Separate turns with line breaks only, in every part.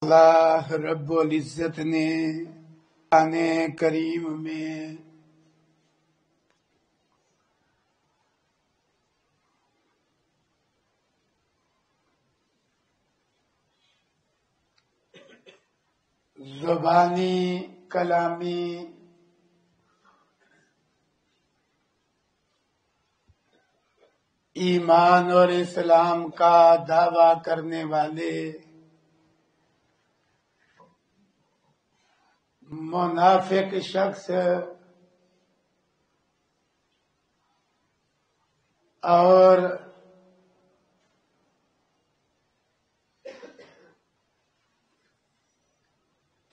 اللہ رب العزت نے قرآن کریم میں زبانی کلامی ایمان اور اسلام کا دعویٰ کرنے والے منافق شخص اور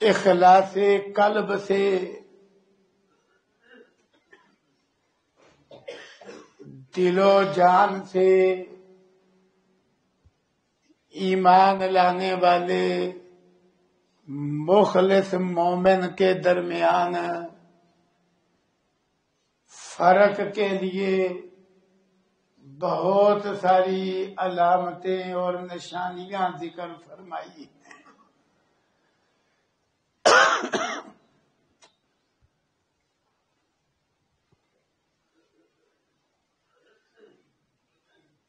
اخلاص قلب سے دل و جان سے ایمان لانے والے مخلص مومن کے درمیان فرق کے لیے بہت ساری علامتیں اور نشانیاں ذکر فرمائی ہیں۔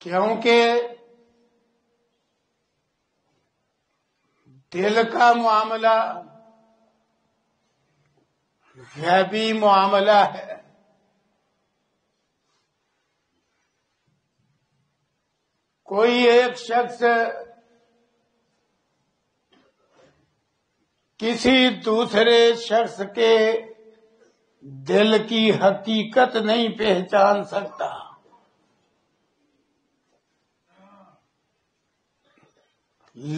کیونکہ دل کا معاملہ غیبی معاملہ ہے۔ کوئی ایک شخص کسی دوسرے شخص کے دل کی حقیقت نہیں پہچان سکتا،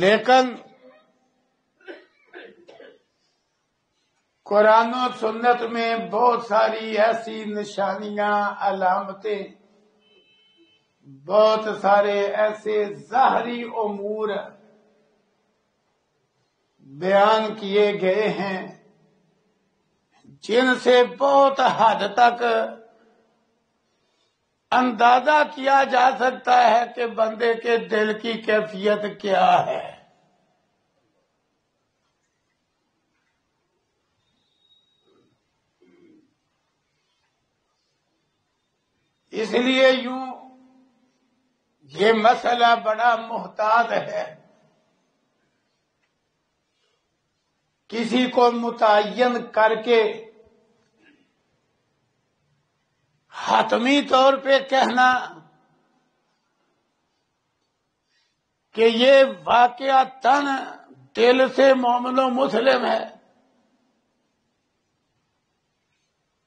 لیکن قرآن و سنت میں بہت ساری ایسی نشانیاں، علامتیں، بہت سارے ایسے ظاہری امور بیان کیے گئے ہیں جن سے بہت حد تک اندازہ کیا جا سکتا ہے کہ بندے کے دل کی کیفیت کیا ہے۔ اس لیے یوں یہ مسئلہ بڑا محتاط ہے۔ کسی کو متعین کر کے حتمی طور پہ کہنا کہ یہ واقعتاً دل سے مومن و مسلم ہے،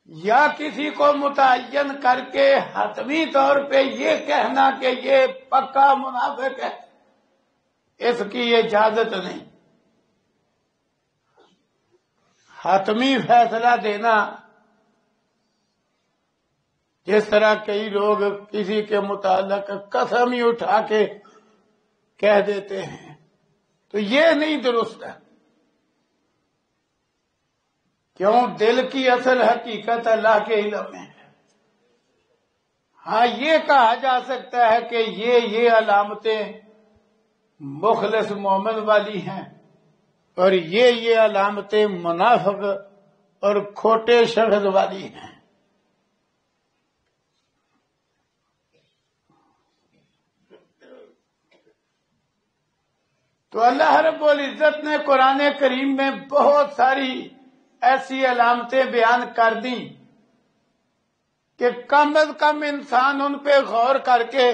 یا کسی کو متعین کر کے حتمی طور پہ یہ کہنا کہ یہ پکا منافق ہے، اس کی اجازت نہیں۔ حتمی فیصلہ دینا، جس طرح کئی لوگ کسی کے متعلق قسم ہی اٹھا کے کہہ دیتے ہیں، تو یہ نہیں درست ہے۔ کیوں؟ دل کی اصل حقیقت اللہ کے علم میں ہے۔ ہاں، یہ کہا جا سکتا ہے کہ یہ علامتیں مخلص مومن والی ہیں اور یہ علامتیں منافق اور کھوٹے شخص والی ہیں۔ تو اللہ رب العزت نے قرآن کریم میں بہت ساری ایسی علامتیں بیان کر دیں کہ کم از کم انسان ان پہ غور کر کے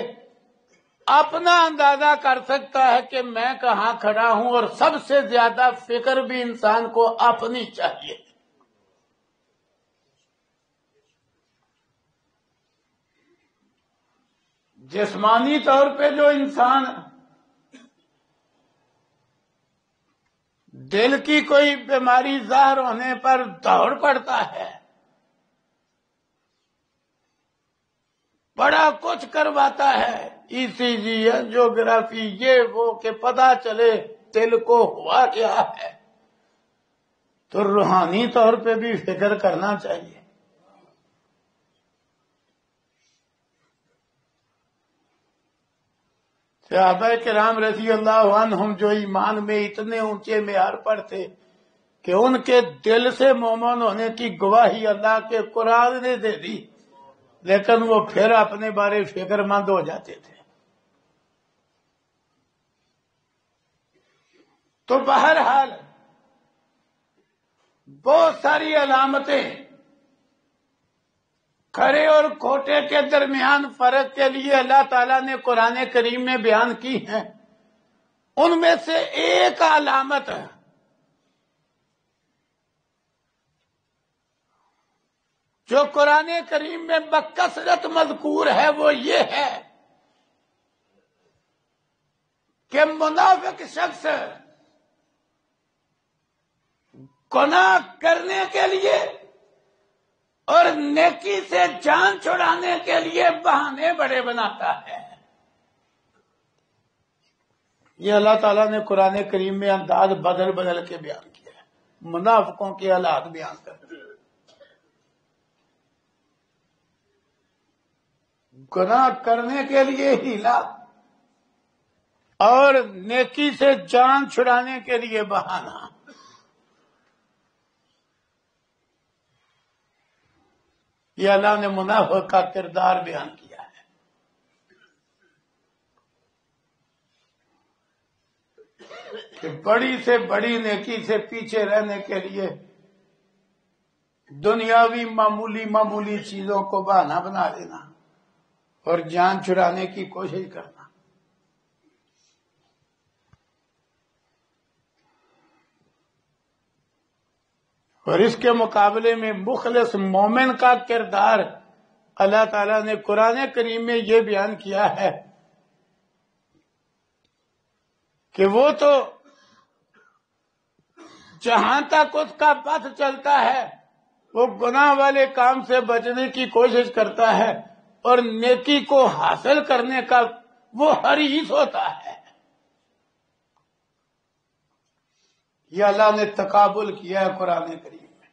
اپنا اندازہ کر سکتا ہے کہ میں کہاں کھڑا ہوں، اور سب سے زیادہ فکر بھی انسان کو اپنی چاہیے۔ جسمانی طور پہ جو انسان دل کی کوئی بیماری ظاہر ہونے پر دوڑ پڑتا ہے، بڑا کچھ کرواتا ہے، ای سی جی، انجیوگرافی، یہ وہ، کہ پتہ چلے دل کو ہوا کیا ہے، تو روحانی طور پہ بھی فکر کرنا چاہیے۔ صحابہ کرام رضی اللہ عنہم جو ایمان میں اتنے اونچے معیار پر تھے کہ ان کے دل سے مومن ہونے کی گواہی اللہ کے قرآن نے دے دی، لیکن وہ پھر اپنے بارے فکر مند ہو جاتے تھے۔ تو بہرحال بہت ساری علامتیں کھرے اور کھوٹے کے درمیان فرق کے لیے اللہ تعالیٰ نے قرآن کریم میں بیان کی ہیں۔ ان میں سے ایک علامت جو قرآن کریم میں بکثرت مذکور ہے وہ یہ ہے کہ منافق شخص گناہ کرنے کے لیے اور نیکی سے جان چھڑانے کے لیے بہانے بڑے بناتا ہے۔ یہ اللہ تعالیٰ نے قرآن کریم میں انداز بدل بدل کے بیان کیا ہے، منافقوں کے حالات بیان کر رہے ہیں۔ گناہ کرنے کے لیے ہیلا اور نیکی سے جان چھڑانے کے لیے بہانہ۔ یہ اللہ نے منافق کا کردار بیان کیا ہے۔ کہ بڑی سے بڑی نیکی سے پیچھے رہنے کے لیے دنیاوی معمولی چیزوں کو بہانہ بنا دینا اور جان چھڑانے کی کوشش کرنا۔ اور اس کے مقابلے میں مخلص مومن کا کردار اللہ تعالیٰ نے قرآن کریم میں یہ بیان کیا ہے کہ وہ تو جہاں تک اس کا پتھ چلتا ہے وہ گناہ والے کام سے بچنے کی کوشش کرتا ہے اور نیکی کو حاصل کرنے کا وہ حریص ہوتا ہے۔ یہ اللہ نے تقابل کیا ہے قرآن کریم میں۔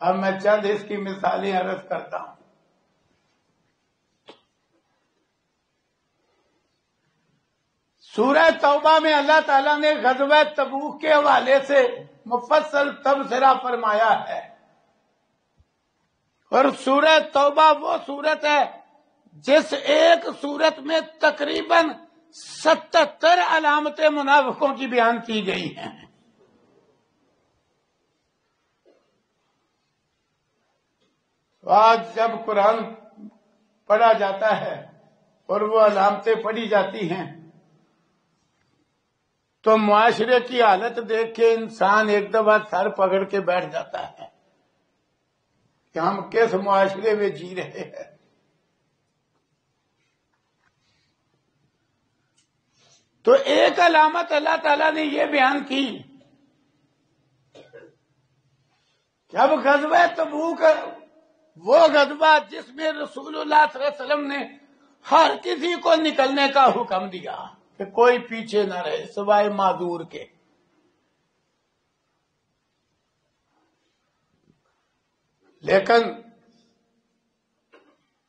اب میں چند اس کی مثالیں عرض کرتا ہوں۔ سورہ توبہ میں اللہ تعالیٰ نے غزوہ تبوک کے حوالے سے مفصل تبصرہ فرمایا ہے، اور سورہ توبہ وہ سورت ہے جس ایک سورت میں تقریباً 77 علامتیں منافقوں کی بیان کی گئی ہیں۔ آج جب قرآن پڑھا جاتا ہے اور وہ علامتیں پڑھی جاتی ہیں تو معاشرے کی حالت دیکھ کے انسان ایک دفعہ سر پکڑ کے بیٹھ جاتا ہے کہ ہم کس معاشرے میں جی رہے ہیں۔ تو ایک علامت اللہ تعالیٰ نے یہ بیان کی، جب غزوہ تبوک وہ غزوہ جس میں رسول اللہ صلی اللہ علیہ وسلم نے ہر کسی کو نکلنے کا حکم دیا کہ کوئی پیچھے نہ رہے سوائے معذور کے، لیکن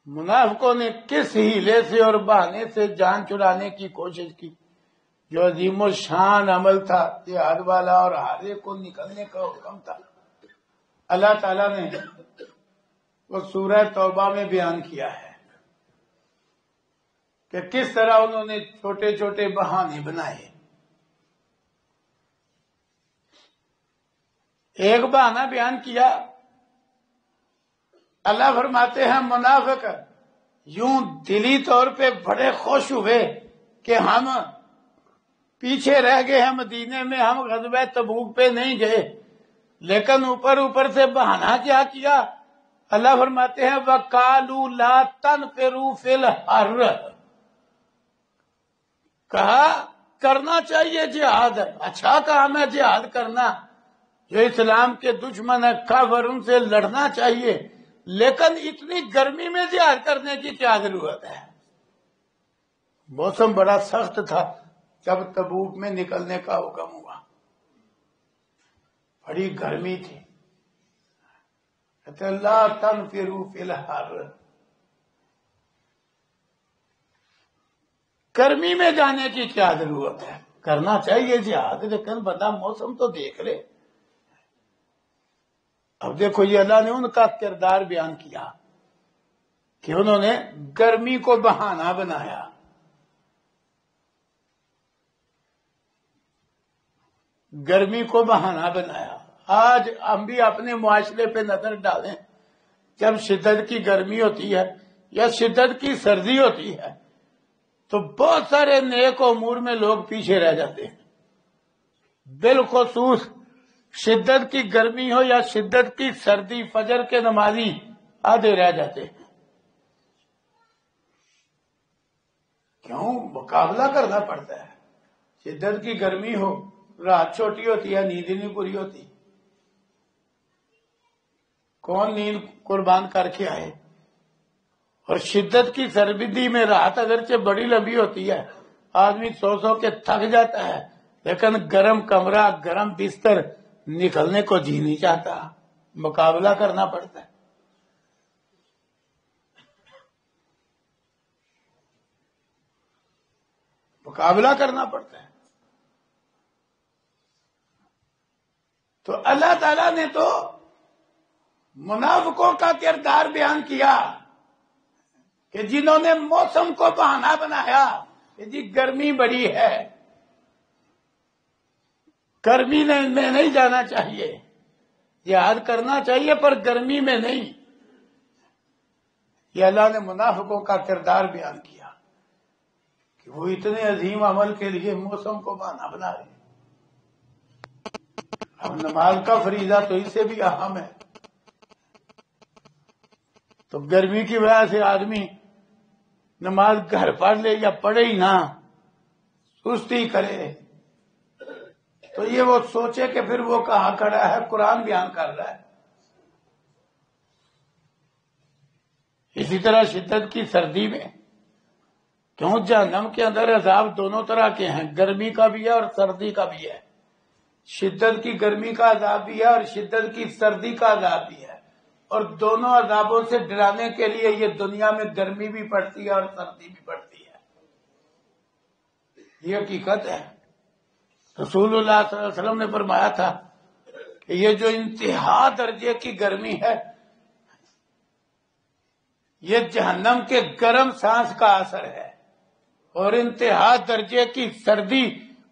منافقوں نے کس ہیلے سے اور بہانے سے جان چھڑانے کی کوشش کی۔ جو عظیم الشان عمل تھا جہاد والا اور ہر ایک کو نکلنے کا حکم تھا، اللہ تعالیٰ نے وہ سورہ توبہ میں بیان کیا ہے کہ کس طرح انہوں نے چھوٹے چھوٹے بہانے بنائے۔ ایک بہانہ بیان کیا، اللہ فرماتے ہیں منافق یوں دلی طور پہ بڑے خوش ہوئے کہ ہم پیچھے رہ گئے ہیں مدینے میں، ہم غزوہ تبوک پہ نہیں گئے، لیکن اوپر سے بہانہ کیا کیا؟ اللہ فرماتے ہیں وَقَالُوا لَا تَنْفِرُوا فِي الْحَرِّ، کہا کرنا چاہیے جہاد، اچھا کام ہے جہاد کرنا، جو اسلام کے دشمن ہے کافر ان سے لڑنا چاہیے، لیکن اتنی گرمی میں جہاد کرنے کی کیا ضرورت ہے؟ موسم بڑا سخت تھا جب تبوک میں نکلنے کا حکم ہوا، بڑی گرمی تھی۔ کہتے لا تنفروا فی الحر، گرمی میں جانے کی کیا ضرورت ہے؟ کرنا چاہیے جہاد، لیکن بندہ موسم تو دیکھ لے۔ اب دیکھو یہ اللہ نے ان کا کردار بیان کیا کہ انہوں نے گرمی کو بہانہ بنایا۔ گرمی کو بہانہ بنایا۔ آج ہم بھی اپنے معاشرے پہ نظر ڈالیں، جب شدت کی گرمی ہوتی ہے یا شدت کی سردی ہوتی ہے تو بہت سارے نیک امور میں لوگ پیچھے رہ جاتے ہیں۔ بالخصوص شدت کی گرمی ہو یا شدت کی سردی، فجر کے نمازی آدھے رہ جاتے ہیں۔ کیوں؟ مقابلہ کرنا پڑتا ہے۔ شدت کی گرمی ہو، رات چھوٹی ہوتی ہے، نیند ہی نہیں پوری ہوتی۔ کون نیند قربان کر کے آئے؟ اور شدت کی سردی میں رات اگرچہ بڑی لمبی ہوتی ہے، آدمی سو کے تھک جاتا ہے، لیکن گرم کمرہ، گرم بستر نکلنے کو جی نہیں چاہتا۔ مقابلہ کرنا پڑتا ہے۔ مقابلہ کرنا پڑتا ہے۔ تو اللہ تعالیٰ نے تو منافقوں کا کردار بیان کیا کہ جنہوں نے موسم کو بہانہ بنایا کہ جی گرمی بڑی ہے، گرمی میں نہیں جانا چاہیے، جہاد کرنا چاہیے پر گرمی میں نہیں۔ یہ اللہ نے منافقوں کا کردار بیان کیا کہ وہ اتنے عظیم عمل کے لیے موسم کو بہانہ بنا رہے ہیں۔ اب نماز کا فریضہ تو اس سے بھی اہم ہے، تو گرمی کی وجہ سے آدمی نماز گھر پڑھ لے یا پڑھے ہی نہ، سستی کرے، تو یہ وہ سوچے کہ پھر وہ کہاں کھڑا ہے، قرآن بیان کر رہا ہے۔ اسی طرح شدت کی سردی میں، کیوں؟ جہنم کے اندر عذاب دونوں طرح کے ہیں، گرمی کا بھی ہے اور سردی کا بھی ہے۔ شدت کی گرمی کا عذاب بھی ہے اور شدت کی سردی کا عذاب بھی ہے، اور دونوں عذابوں سے ڈرانے کے لیے یہ دنیا میں گرمی بھی پڑتی ہے اور سردی بھی پڑتی ہے۔ یہ حقیقت ہے۔ رسول اللہ صلی اللہ علیہ وسلم نے فرمایا تھا کہ یہ جو انتہا درجے کی گرمی ہے، یہ جہنم کے گرم سانس کا اثر ہے، اور انتہا درجے کی سردی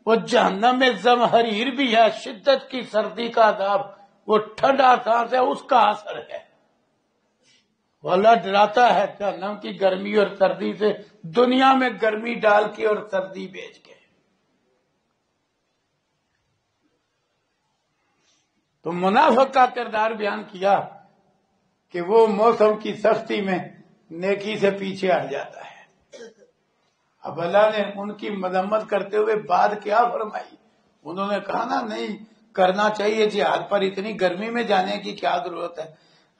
وہ جہنم میں زمہریر بھی ہے، شدت کی سردی کا عذاب وہ ٹھنڈا سانس ہے، اس کا اثر ہے۔ وہ اللہ ڈراتا ہے جہنم کی گرمی اور سردی سے، دنیا میں گرمی ڈال کے اور سردی بیچ کے۔ تو منافق کا کردار بیان کیا کہ وہ موسم کی سختی میں نیکی سے پیچھے ہٹ جاتا ہے۔ اب اللہ نے ان کی مذمت کرتے ہوئے بات کیا فرمائی؟ انہوں نے کہا نا نہیں کرنا چاہیے جہاد، پر اتنی گرمی میں جانے کی کیا ضرورت ہے؟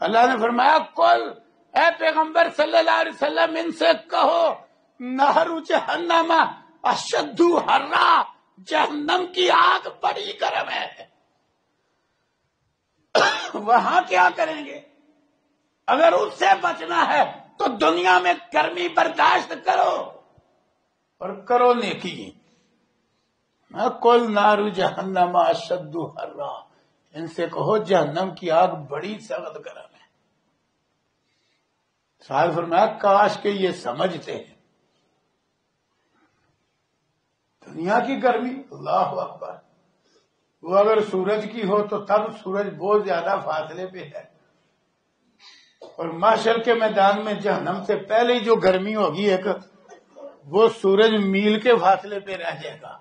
اللہ نے فرمایا کل، اے پیغمبر صلی اللہ علیہ وسلم ان سے کہو نہر جہنم اشد حرا، جہنم کی آگ بڑی گرم ہے، وہاں کیا کریں گے؟ اگر اس سے بچنا ہے تو دنیا میں گرمی برداشت کرو اور کرو نیکی۔ کل نار جہنم اشد حرا، ان سے کہو جہنم کی آگ بڑی سخت گرم ہے۔ صاحب فرمایا کاش کہ یہ سمجھتے ہیں۔ دنیا کی گرمی، اللہ اکبر، وہ اگر سورج کی ہو تو تب سورج بہت زیادہ فاصلے پہ ہے، اور محشر کے میدان میں جہنم سے پہلے جو گرمی ہوگی ایک، وہ سورج میل کے فاصلے پہ رہ جائے گا۔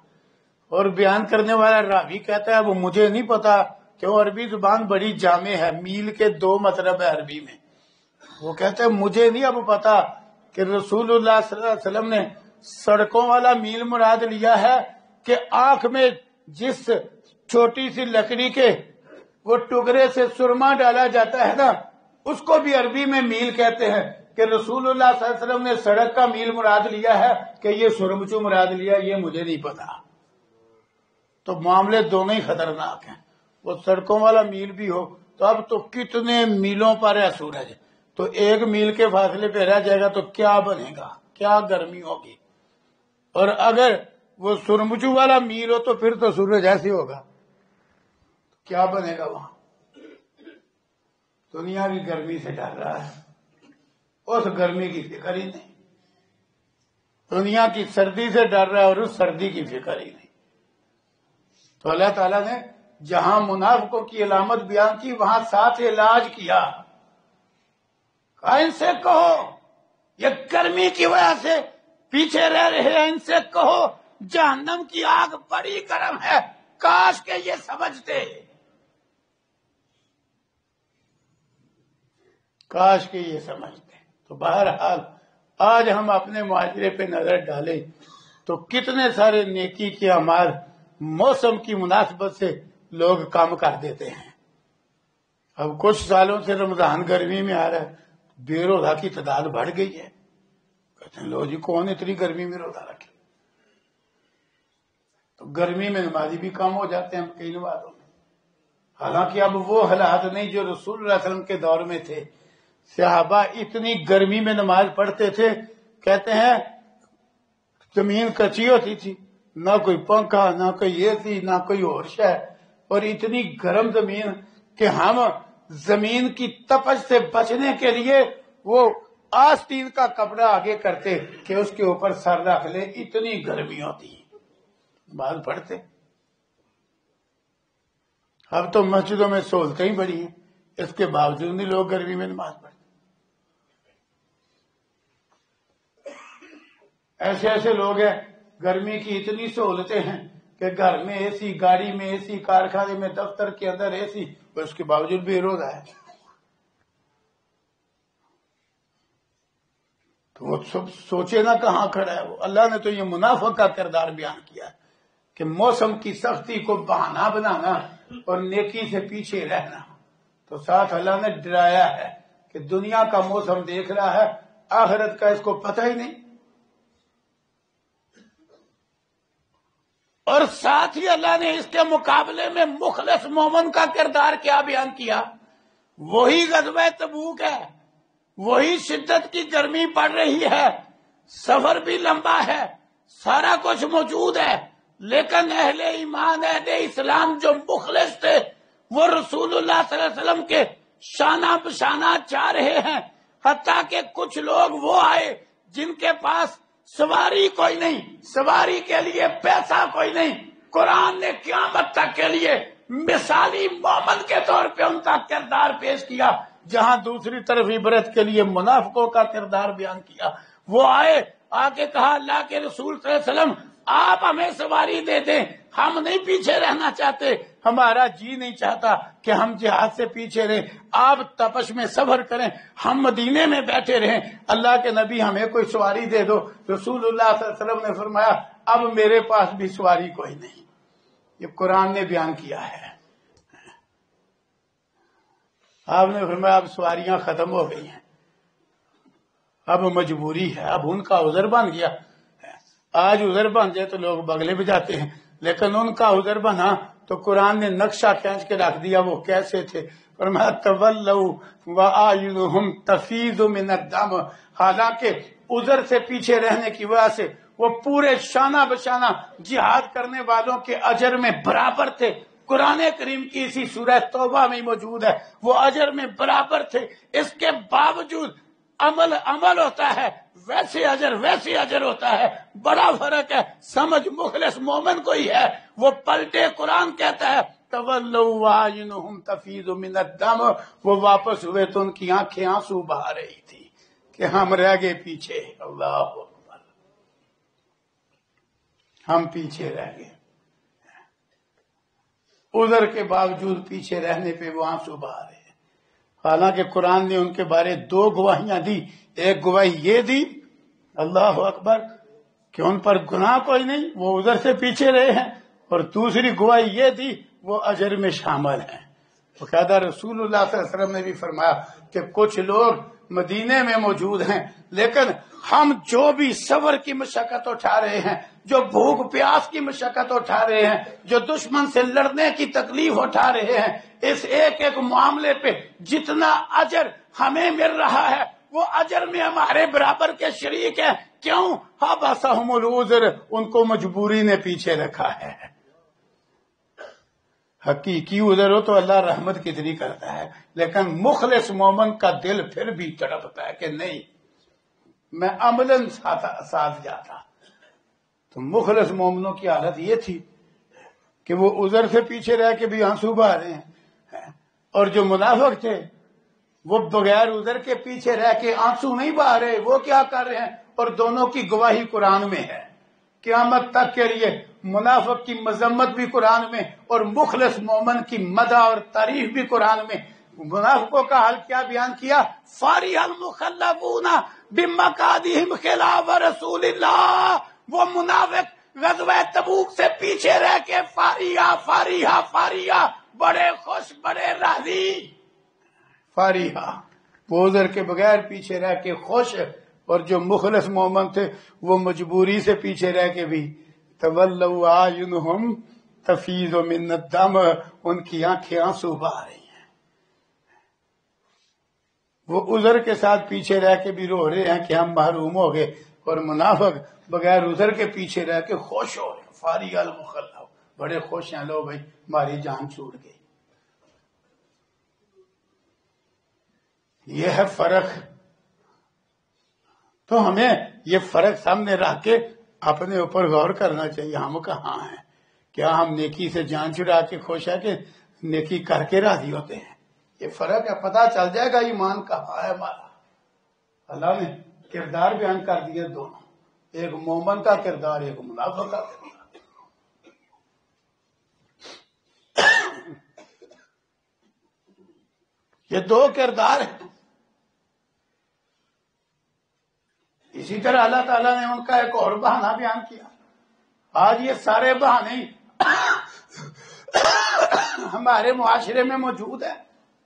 اور بیان کرنے والا راوی کہتا ہے وہ مجھے نہیں پتا، کیوں عربی زبان بڑی جامع ہے، میل کے دو مطلب ہے عربی میں۔ وہ کہتے ہیں مجھے نہیں اب پتا کہ رسول اللہ صلی اللہ علیہ وسلم نے سڑکوں والا میل مراد لیا ہے کہ آنکھ میں جس چھوٹی سی لکڑی کے وہ ٹکڑے سے سرما ڈالا جاتا ہے نا، اس کو بھی عربی میں میل کہتے ہیں، کہ رسول اللہ صلی اللہ علیہ وسلم نے سڑک کا میل مراد لیا ہے کہ یہ سرمچو مراد لیا، یہ مجھے نہیں پتا۔ تو معاملے دونوں ہی خطرناک ہیں، وہ سڑکوں والا میل بھی ہو تو اب تو کتنے میلوں پر ہے سورج، تو ایک میل کے فاصلے پہ رہ جائے گا تو کیا بنے گا، کیا گرمی ہوگی۔ اور اگر وہ سرمجو والا میر ہو تو پھر تو سورج ایسے ہوگا، کیا بنے گا وہاں؟ دنیا کی گرمی سے ڈر رہا ہے، اس گرمی کی فکر ہی نہیں، دنیا کی سردی سے ڈر رہا ہے اور اس سردی کی فکر ہی نہیں۔ تو اللہ تعالیٰ نے جہاں منافقوں کی علامت بیان کی وہاں ساتھ علاج کیا، کہا ان سے کہو یہ گرمی کی وجہ سے پیچھے رہ رہے ہیں، ان سے کہو جہنم کی آگ بڑی گرم ہے، کاش کہ یہ سمجھتے، کاش کہ یہ سمجھتے۔ تو بہرحال آج ہم اپنے معاشرے پہ نظر ڈالیں تو کتنے سارے نیکی کے اعمال موسم کی مناسبت سے لوگ کام کر دیتے ہیں۔ اب کچھ سالوں سے رمضان گرمی میں آ رہا ہے، بے روزہ کی تعداد بڑھ گئی ہے، کہتے ہیں لو جی کون اتنی گرمی میں روزہ رکھے؟ تو گرمی میں نمازی بھی کم ہو جاتے ہیں کئی نمازوں میں، حالانکہ اب وہ حالات نہیں جو رسول اللہ علیہ وسلم کے دور میں تھے۔ صحابہ اتنی گرمی میں نماز پڑھتے تھے، کہتے ہیں زمین کچی ہوتی تھی، نہ کوئی پنکھا، نہ کوئی اے سی، نہ کوئی اور شے، اور اتنی گرم زمین کہ ہم زمین کی تپش سے بچنے کے لیے وہ آستین کا کپڑا آگے کرتے کہ اس کے اوپر سر رکھ لے، اتنی گرمی ہوتی نماز پڑھتے۔ اب تو مسجدوں میں سہولتیں ہی بڑی ہیں، اس کے باوجود نہیں لوگ گرمی میں نماز پڑھتے۔ ایسے ایسے لوگ ہیں گرمی کی اتنی سہولتیں ہیں کہ گھر میں اے سی، گاڑی میں اے سی، کارخانے میں، دفتر کے اندر اے سی، اور اس کے باوجود بھی روزہ ہے۔ تو وہ سب سوچے نہ کہاں کھڑا ہے وہ۔ اللہ نے تو یہ منافق کا کردار بیان کیا کہ موسم کی سختی کو بہانہ بنانا اور نیکی سے پیچھے رہنا۔ تو ساتھ اللہ نے ڈرایا ہے کہ دنیا کا موسم دیکھ رہا ہے، آخرت کا اس کو پتہ ہی نہیں۔ اور ساتھ ہی اللہ نے اس کے مقابلے میں مخلص مومن کا کردار کیا بیان کیا؟ وہی غزوہ تبوک ہے، وہی شدت کی گرمی پڑ رہی ہے، سفر بھی لمبا ہے، سارا کچھ موجود ہے، لیکن اہل ایمان، اہل اسلام جو مخلص تھے وہ رسول اللہ صلی اللہ علیہ وسلم کے شانہ بشانہ جا رہے ہیں۔ حتیٰ کہ کچھ لوگ وہ آئے جن کے پاس سواری کوئی نہیں، سواری کے لیے پیسہ کوئی نہیں، قرآن نے قیامت تک کے لیے مثالی مومن کے طور پہ ان کا کردار پیش کیا، جہاں دوسری طرف عبرت کے لیے منافقوں کا کردار بیان کیا۔ وہ آئے، آگے کہا اللہ کے رسول صلی اللہ علیہ وسلم آپ ہمیں سواری دے دیں، ہم نہیں پیچھے رہنا چاہتے، ہمارا جی نہیں چاہتا کہ ہم جہاد سے پیچھے رہیں، آپ تپش میں سفر کریں، ہم مدینے میں بیٹھے رہیں، اللہ کے نبی ہمیں کوئی سواری دے دو۔ رسول اللہ صلی اللہ علیہ وسلم نے فرمایا اب میرے پاس بھی سواری کوئی نہیں۔ یہ قرآن نے بیان کیا ہے۔ آپ نے فرمایا اب سواریاں ختم ہو گئی ہیں، اب مجبوری ہے، اب ان کا عذر بن گیا۔ آج عذر بن جائے تو لوگ بغلے بجاتے ہیں، لیکن ان کا عذر بنا تو قرآن نے نقشہ کھینچ کے رکھ دیا وہ کیسے تھے۔ فرمایا تولوا واعینہم تفیض من الدم، حالانکہ عذر سے پیچھے رہنے کی وجہ سے وہ پورے شانہ بشانہ جہاد کرنے والوں کے اجر میں برابر تھے۔ قرآن کریم کی اسی سورہ توبہ میں موجود ہے، وہ اجر میں برابر تھے، اس کے باوجود عمل ہوتا ہے، ویسے اجر ہوتا ہے، بڑا فرق ہے۔ سمجھ مخلص مومن کو ہی ہے، وہ پلٹے قرآن کہتا ہے تولوا واعینہم تفیض من الدم، وہ واپس ہوئے تو ان کی آنکھیں آنسو بہا رہی تھی کہ ہم رہ گئے پیچھے، اللہ اکبر، ہم پیچھے رہ گئے۔ عذر کے باوجود پیچھے رہنے پہ وہ آنسو بہا رہے ہیں۔ حالانکہ قرآن نے ان کے بارے دو گواہیاں دی، ایک گواہی یہ دی اللہ اکبر کہ ان پر گناہ کوئی نہیں، وہ عذر سے پیچھے رہے ہیں، اور دوسری گواہی یہ دی وہ اجر میں شامل ہیں۔ باقاعدہ رسول اللہ صلی اللہ علیہ وسلم نے بھی فرمایا کہ کچھ لوگ مدینے میں موجود ہیں، لیکن ہم جو بھی سفر کی مشقت اٹھا رہے ہیں، جو بھوک پیاس کی مشقت اٹھا رہے ہیں، جو دشمن سے لڑنے کی تکلیف اٹھا رہے ہیں، اس ایک ایک معاملے پہ جتنا اجر ہمیں مل رہا ہے وہ اجر میں ہمارے برابر کے شریک ہیں، کیوں؟ حبسہم العذر، ان کو مجبوری نے پیچھے رکھا ہے۔ حقیقی عذر ہو تو اللہ رحمت کتنی کرتا ہے، لیکن مخلص مومن کا دل پھر بھی تڑپتا ہے کہ نہیں میں عملاً ساتھ جاتا۔ تو مخلص مومنوں کی حالت یہ تھی کہ وہ عذر سے پیچھے رہ کے بھی آنسو بہا رہے ہیں، اور جو منافق تھے وہ بغیر عذر کے پیچھے رہ کے آنسو نہیں بہا رہے، وہ کیا کر رہے ہیں؟ اور دونوں کی گواہی قرآن میں ہے قیامت تک کے لیے۔ منافق کی مذمت بھی قرآن میں اور مخلص مومن کی مدح اور تعریف بھی قرآن میں۔ منافقوں کا حال کیا بیان کیا؟ فارح المخلفون بمقعدہم خلاف رسول اللہ، وہ منافق غزوہ تبوک سے پیچھے رہ کے فاریہ فاریہ فاریہ، بڑے خوش بڑے راضی۔ فاریہ وہ عذر کے بغیر پیچھے رہ کے خوش، اور جو مخلص مومن تھے وہ مجبوری سے پیچھے رہ کے بھی تولوا اعینہم تفیض من الدم، ان کی آنکھیں آنسو بہا رہی ہیں۔ وہ عذر کے ساتھ پیچھے رہ کے بھی رو رہے ہیں کہ ہم محروم ہو گئے، اور منافق بغیر عذر کے پیچھے رہ کے خوش ہو رہے ہیں۔ فارغ المخلف، بڑے خوش ہیں، لو بھائی ہماری جان چھوٹ گئی۔ یہ ہے فرق۔ تو ہمیں یہ فرق سامنے رکھ کے اپنے اوپر غور کرنا چاہیے، ہم کہاں ہیں؟ کیا ہم نیکی سے جان چھڑا کے خوش ہے کہ نیکی کر کے راضی ہوتے ہیں؟ یہ فرق ہے، پتہ چل جائے گا ایمان کہاں ہے ہمارا۔ اللہ نے کردار بیان کر دیے دونوں، ایک مومن کا کردار، ایک منافق کا کردار۔ یہ دو کردار ہیں۔ اسی طرح اللہ تعالیٰ نے ان کا ایک اور بہانہ بیان کیا۔ آج یہ سارے بہانے ہمارے معاشرے میں موجود ہیں۔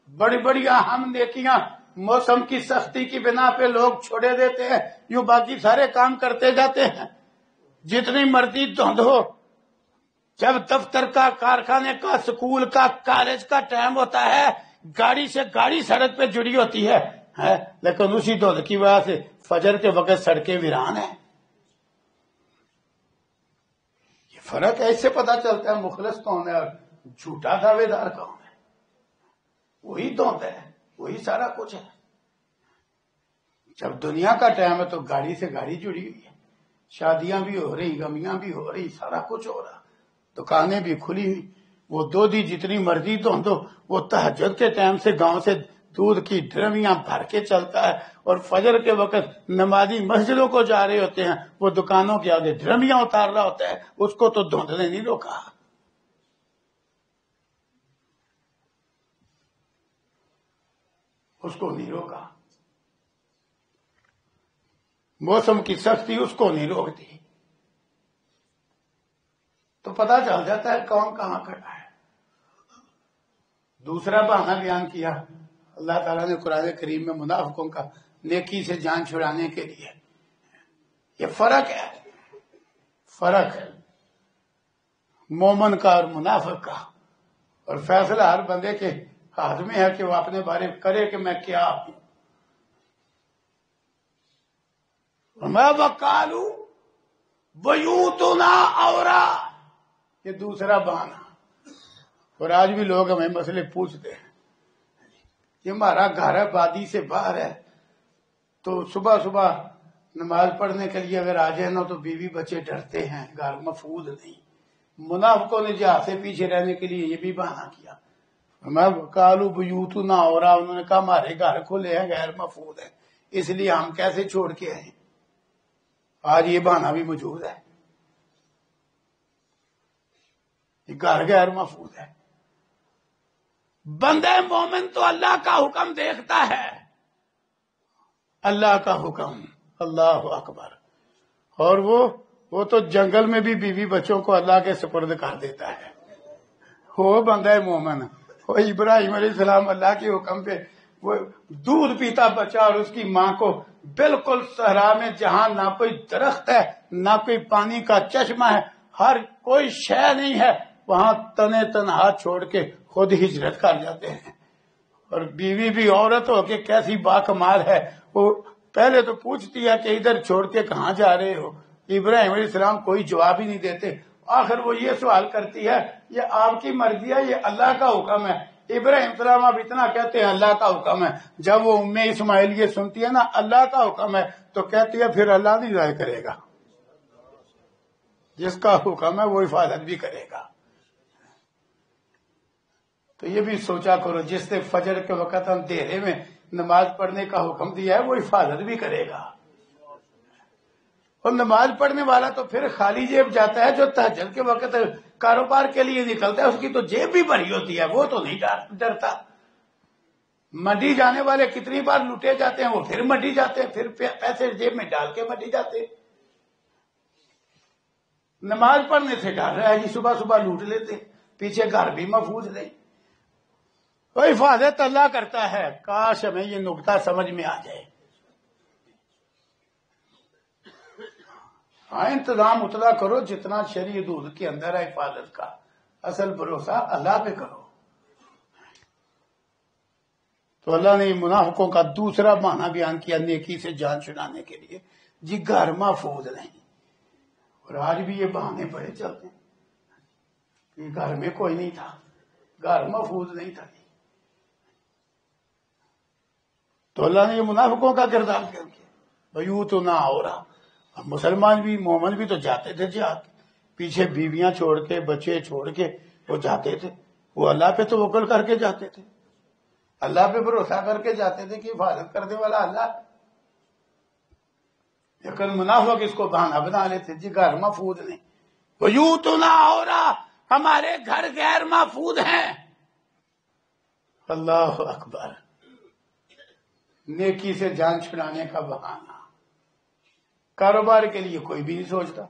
بڑی بڑی اہم نیکیاں موسم کی سختی کی بنا پہ لوگ چھوڑے دیتے ہیں، یوں باقی سارے کام کرتے جاتے ہیں۔ جتنی مرضی دھند ہو، جب دفتر کا، کارخانے کا، سکول کا، کالج کا ٹائم ہوتا ہے، گاڑی سے گاڑی سڑک پہ جڑی ہوتی ہے، لیکن اسی دھند کی وجہ سے فجر کے وقت سڑکیں ویران ہیں۔ یہ فرق ہے، اس سے پتا چلتا ہے مخلص کون ہے اور جھوٹا دعوے دار کون ہے۔ وہی دھند ہے، وہی سارا کچھ ہے۔ جب دنیا کا ٹائم ہے تو گاڑی سے گاڑی جڑی ہوئی ہے، شادیاں بھی ہو رہی، غمیاں بھی ہو رہی، سارا کچھ ہو رہا، دکانیں بھی کھلی ہوئی۔ وہ دو دی جتنی مرضی دھند ہو، وہ تہجد کے ٹائم سے گاؤں سے دودھ کی ڈرمیاں بھر کے چلتا ہے، اور فجر کے وقت نمازی مسجدوں کو جا رہے ہوتے ہیں، وہ دکانوں کے آگے ڈرمیاں اتار رہا ہوتا ہے، اس کو تو دھند نے نہیں روکا۔ اس کو نہیں روکا، موسم کی سختی اس کو نہیں روکتی۔ تو پتہ چل جاتا ہے کون کہاں کھڑا ہے۔ دوسرا بہانہ بیان کیا اللہ تعالیٰ نے قرآن کریم میں منافقوں کا، نیکی سے جان چھڑانے کے لیے۔ یہ فرق ہے، فرق ہے مومن کا اور منافق کا، اور فیصلہ ہر بندے کے ہاتھ میں ہے کہ وہ اپنے بارے میں کرے کہ میں کیا ہوں۔ میں وقالو بیوتنا اورا، یہ دوسرا بہانہ۔ اور آج بھی لوگ ہمیں مسئلے پوچھتے ہیں، یہ ہمارا گھر ہے، وادی سے باہر ہے، تو صبح صبح نماز پڑھنے کے لیے اگر آ جائے نا تو بیوی بچے ڈرتے ہیں، گھر محفوظ نہیں۔ منافقوں نے جہاز سے پیچھے رہنے کے لیے یہ بھی بہانہ کیا۔ میں کالو بیوتنا اورا، انہوں نے کہا ہمارے گھر کھلے ہیں، غیر محفوظ ہے، اس لیے ہم کیسے چھوڑ کے آئیں۔ آج یہ بہانہ بھی موجود ہے، یہ گھر غیر محفوظ ہے۔ بندے مومن تو اللہ کا حکم دیکھتا ہے، اللہ کا حکم، اللہ اکبر، اور وہ تو جنگل میں بھی بیوی بچوں کو اللہ کے سپرد کر دیتا ہے۔ وہ بندہ مومن، وہ ابراہیم علیہ السلام اللہ کے حکم پہ وہ دودھ پیتا بچہ اور اس کی ماں کو بالکل صحرا میں جہاں نہ کوئی درخت ہے، نہ کوئی پانی کا چشمہ ہے، ہر کوئی شے نہیں ہے، وہاں تنے تنہا چھوڑ کے خود ہجرت کر جاتے ہیں۔ اور بیوی بھی عورت ہو کے کیسی باکمال ہے، وہ پہلے تو پوچھتی ہے کہ ادھر چھوڑ کے کہاں جا رہے ہو. ابراہیم علیہ السلام کوئی جواب ہی نہیں دیتے. آخر وہ یہ سوال کرتی ہے یہ آپ کی مرضی ہے یہ اللہ کا حکم ہے. ابراہیم السلام اب اتنا کہتے ہیں اللہ کا حکم ہے. جب وہ ام اسماعیل یہ سنتی ہے نا اللہ کا حکم ہے تو کہتی ہے پھر اللہ نہیں ضائع کرے گا. جس کا حکم ہے وہ حفاظت بھی کرے گا. تو یہ بھی سوچا کرو جس نے فجر کے وقت اندھیرے میں نماز پڑھنے کا حکم دیا ہے وہ حفاظت بھی کرے گا. اور نماز پڑھنے والا تو پھر خالی جیب جاتا ہے. جو تہجد کے وقت کاروبار کے لیے نکلتا ہے اس کی تو جیب بھی بھری ہوتی ہے وہ تو نہیں ڈرتا. منڈی جانے والے کتنی بار لوٹے جاتے ہیں وہ پھر منڈی جاتے ہیں پھر پیسے جیب میں ڈال کے منڈی جاتے ہیں. نماز پڑھنے سے ڈر رہا ہے جی صبح صبح لوٹ لیتے پیچھے گھر بھی محفوظ نہیں. وہ حفاظت اللہ کرتا ہے. کاش ہمیں یہ نقطہ سمجھ میں آ جائے. ہاں انتظام اتنا کرو جتنا شرعی حدود کے اندر ہے حفاظت کا. اصل بھروسہ اللہ پہ کرو. تو اللہ نے منافقوں کا دوسرا معنی بیان کیا نیکی سے جان چھڑانے کے لیے جی گھر محفوظ نہیں. اور آج بھی یہ بہانے پڑے چلتے ہیں کہ گھر میں کوئی نہیں تھا گھر محفوظ نہیں تھا. تو اللہ نے یہ منافقوں کا کردار بیان کیا. بھائی تو نہ ہو رہا. اب مسلمان بھی مومن بھی تو جاتے تھے جہاد. پیچھے بیویاں چھوڑ کے بچے چھوڑ کے وہ جاتے تھے. وہ اللہ پہ توکل کر کے جاتے تھے. اللہ پہ بھروسہ کر کے جاتے تھے کہ حفاظت کرنے والا اللہ. لیکن منافق اس کو بہانہ بنا لیتے جی گھر محفوظ نہیں. وہ یوں تو نہ ہو رہا ہمارے گھر غیر محفوظ ہیں. اللہ اکبر. نیکی سے جان چھڑانے کا بہانہ. کاروبار کے لیے کوئی بھی نہیں سوچتا.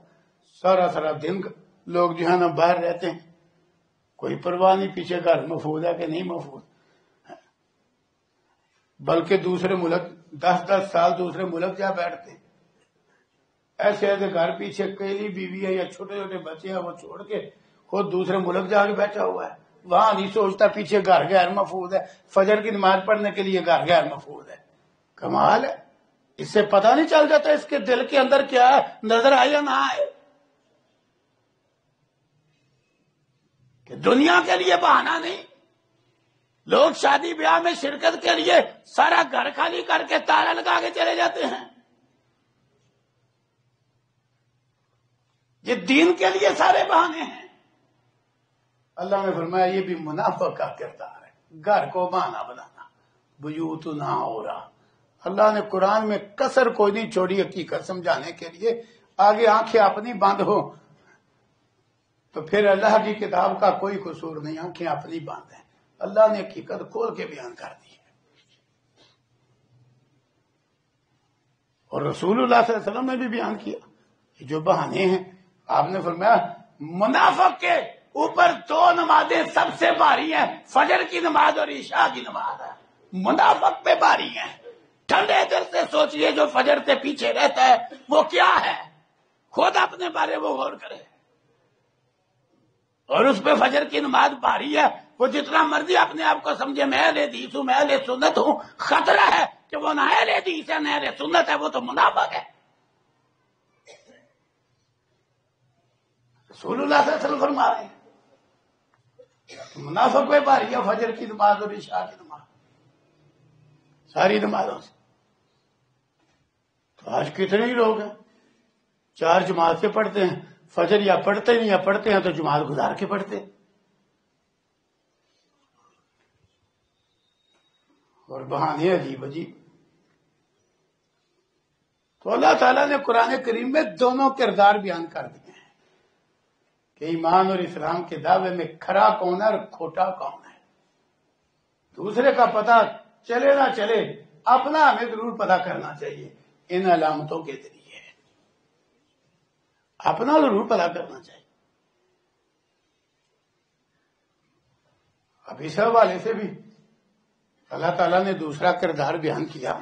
سارا دن لوگ جو ہے نا باہر رہتے ہیں کوئی پرواہ نہیں پیچھے گھر محفوظ ہے کہ نہیں محفوظ. بلکہ دوسرے ملک 10 سال دوسرے ملک جا بیٹھتے ہیں. ایسے گھر پیچھے اکیلی بیوی ہے یا چھوٹے چھوٹے بچے ہیں وہ چھوڑ کے خود دوسرے ملک جا کے بیٹھا ہوا ہے. وہاں نہیں سوچتا پیچھے گھر غیر محفوظ ہے. فجر کی نماز پڑھنے کے لیے گھر غیر محفوظ ہے. کمال ہے. اس سے پتہ نہیں چل جاتا اس کے دل کے اندر کیا ہے نظر آئے یا نہ آئے. کہ دنیا کے لیے بہانہ نہیں. لوگ شادی بیاہ میں شرکت کے لیے سارا گھر خالی کر کے تالا لگا کے چلے جاتے ہیں. یہ دین کے لیے سارے بہانے ہیں. اللہ نے فرمایا یہ بھی منافق کا کردار ہے گھر کو بہانہ بنانا. بیوت نہ ہو رہا. اللہ نے قرآن میں کسر کوئی نہیں چھوڑی حقیقت سمجھانے کے لیے. آگے آنکھیں اپنی بند ہو تو پھر اللہ کی کتاب کا کوئی قصور نہیں. آنکھیں اپنی بند ہیں. اللہ نے حقیقت کھول کے بیان کر دی ہے. اور رسول اللہ صلی اللہ علیہ وسلم نے بھی بیان کیا. یہ جو بہانے ہیں آپ نے فرمایا منافق کے اوپر 2 نمازیں سب سے بھاری ہیں. فجر کی نماز اور عشاء کی نماز ہے. منافق پہ بھاری ہیں. ٹھنڈے دل سے سوچئے جو فجر سے پیچھے رہتا ہے وہ کیا ہے. خود اپنے بارے وہ غور کرے. اور اس پہ فجر کی نماز بھاری ہے. وہ جتنا مرضی اپنے آپ کو سمجھے میں اہل حدیث ہوں میں اہل سنت ہوں. خطرہ ہے کہ وہ نہ اہل حدیث ہے نہ اہل سنت ہے. وہ تو منافق ہے. رسول اللہ صلی اللہ علیہ وسلم فرما رہے ہیں منافق پہ بھاری ہے فجر کی نماز اور عشاء کی نماز. ساری نمازوں سے. تو آج کتنے ہی لوگ ہیں 4 جماعت سے پڑھتے ہیں. فجر یا پڑھتے ہیں یا پڑھتے ہیں تو جماعت گزار کے پڑھتے ہیں. اور بہانے عجیب عجیب. تو اللہ تعالیٰ نے قرآن کریم میں دونوں کردار بیان کر دیے ہیں کہ ایمان اور اسلام کے دعوے میں کھرا کون ہے اور کھوٹا کون ہے. دوسرے کا پتہ چلے نہ چلے اپنا ہمیں ضرور پتہ کرنا چاہیے ان علامتوں کے ذریعے. اپنا ضرور پتہ کرنا چاہیے. اب اس حوالے سے بھی اللہ تعالیٰ نے دوسرا کردار بیان کیا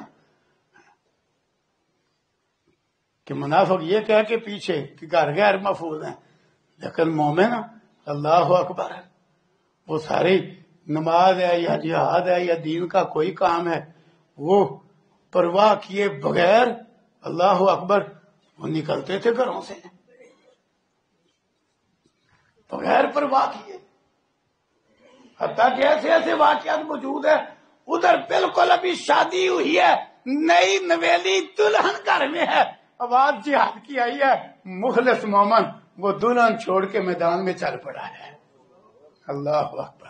کہ منافق یہ کہہ کے پیچھے کہ گھر غیر محفوظ ہیں لیکن مومن اللہ اکبر ہے. وہ ساری نماز ہے یا جہاد ہے یا دین کا کوئی کام ہے وہ پرواہ کیے بغیر اللہ اکبر وہ نکلتے تھے گھروں سے بغیر پرواہ کیے. حتیٰ کہ ایسے ایسے واقعات موجود ہیں. ادھر بالکل ابھی شادی ہوئی ہے, نئی نویلی دلہن گھر میں ہے, آواز جہاد کی آئی ہے, مخلص مومن وہ دلہن چھوڑ کے میدان میں چل پڑا ہے. اللہ اکبر.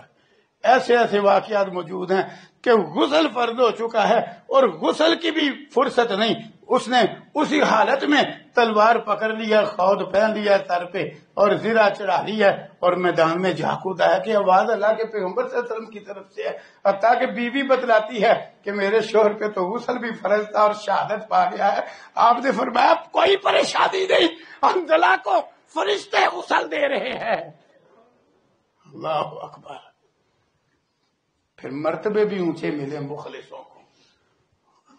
ایسے ایسے واقعات موجود ہیں کہ غسل فرض ہو چکا ہے اور غسل کی بھی فرصت نہیں. اس نے اسی حالت میں تلوار پکڑ لیا, خود پہن لیا سر پہ اور زرہ چڑھا لیا اور میدان میں جا کودا ہے کہ آواز اللہ کے پیغمبر صلی اللہ علیہ وسلم کی طرف سے ہے. حتیٰ کہ بیوی بتلاتی ہے کہ میرے شوہر پہ تو غسل بھی فرض تھا اور شہادت پا گیا ہے. آپ نے فرمایا کوئی پریشانی نہیں, حنظلہ کو فرشتے غسل دے رہے ہیں. اللہ اکبر. پھر مرتبے بھی اونچے ملے مخلصوں کو,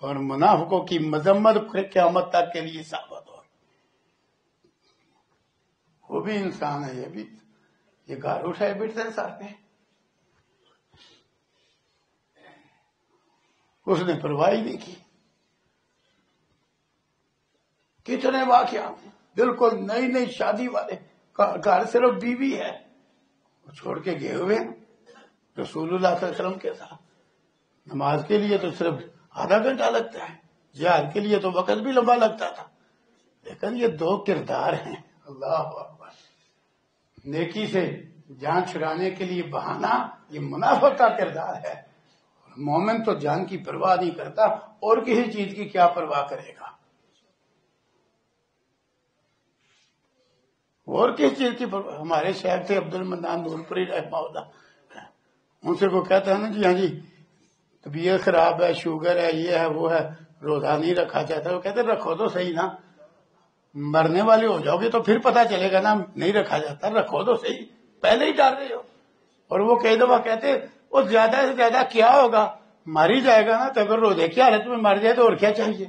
اور منافقوں کی مذمت قیامت تک کے لیے ثابت ہو. وہ بھی انسان ہے, یہ گھر اٹھائے بیٹھتے سر پہ, اس نے پرواہ نہیں کی. کتنے واقعات ہیں بالکل نئی نئی شادی والے, گھر صرف بیوی ہے, وہ چھوڑ کے گئے ہوئے ہیں رسول اللہ صلی اللہ علیہ وسلم کے ساتھ. نماز کے لیے تو صرف آدھا گھنٹہ لگتا ہے, جہاد کے لیے تو وقت بھی لمبا لگتا تھا. لیکن یہ دو کردار ہیں. اللہ اکبر. نیکی سے جان چھڑانے کے لیے بہانا یہ منافق کا کردار ہے. مومن تو جان کی پرواہ نہیں کرتا, اور کسی چیز کی کیا پرواہ کرے گا, اور کس چیز کی پرواہ. ہمارے شہر تھے عبد المنان نورپوری رحمہ اللہ, ان سے کو کہتا ہے نا جی ہاں جی طبیعت خراب ہے, شوگر ہے, یہ ہے وہ ہے, روزہ نہیں رکھا جاتا. وہ کہتے رکھو تو صحیح نا, مرنے والے ہو جاؤ گے تو پھر پتا چلے گا نا نہیں رکھا جاتا, رکھو تو صحیح, پہلے ہی ڈال رہے ہو. اور وہ کئی دفعہ کہتے وہ زیادہ سے زیادہ کیا ہوگا, مر ہی جائے گا نا, تو اگر روزے کی حالت میں مر جائے تو اور کیا چاہیے.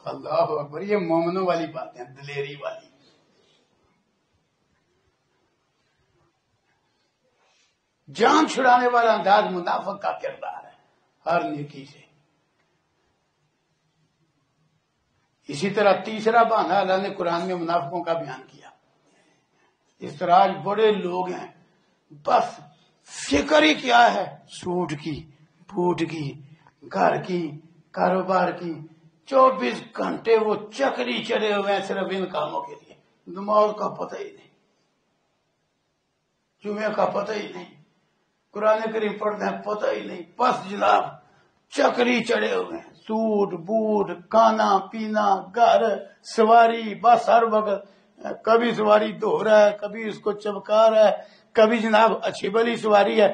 اللہ اکبر. یہ مومنوں والی باتیں, دلیری والی. جان چھڑانے والا انداز منافق کا کردار ہے ہر نیکی سے. اسی طرح تیسرا بہانہ اللہ نے قرآن میں منافقوں کا بیان کیا. اس طرح آج بڑے لوگ ہیں, بس فکر ہی کیا ہے, سوٹ کی, بوٹ کی, گھر کی, کاروبار کی, 24 گھنٹے وہ چکری چڑے ہوئے ہیں صرف ان کاموں کے لیے. نماز کا پتہ ہی نہیں, جمعے کا پتہ ہی نہیں, قرآن کریم پڑھتے ہیں پتہ ہی نہیں. بس جناب چکری چڑھے ہوئے ہیں, سوٹ بوٹ, کھانا پینا, گھر, سواری, بس ہر وقت کبھی سواری دھو رہا ہے, کبھی اس کو چمکا رہا ہے, کبھی جناب اچھی بلی سواری ہے,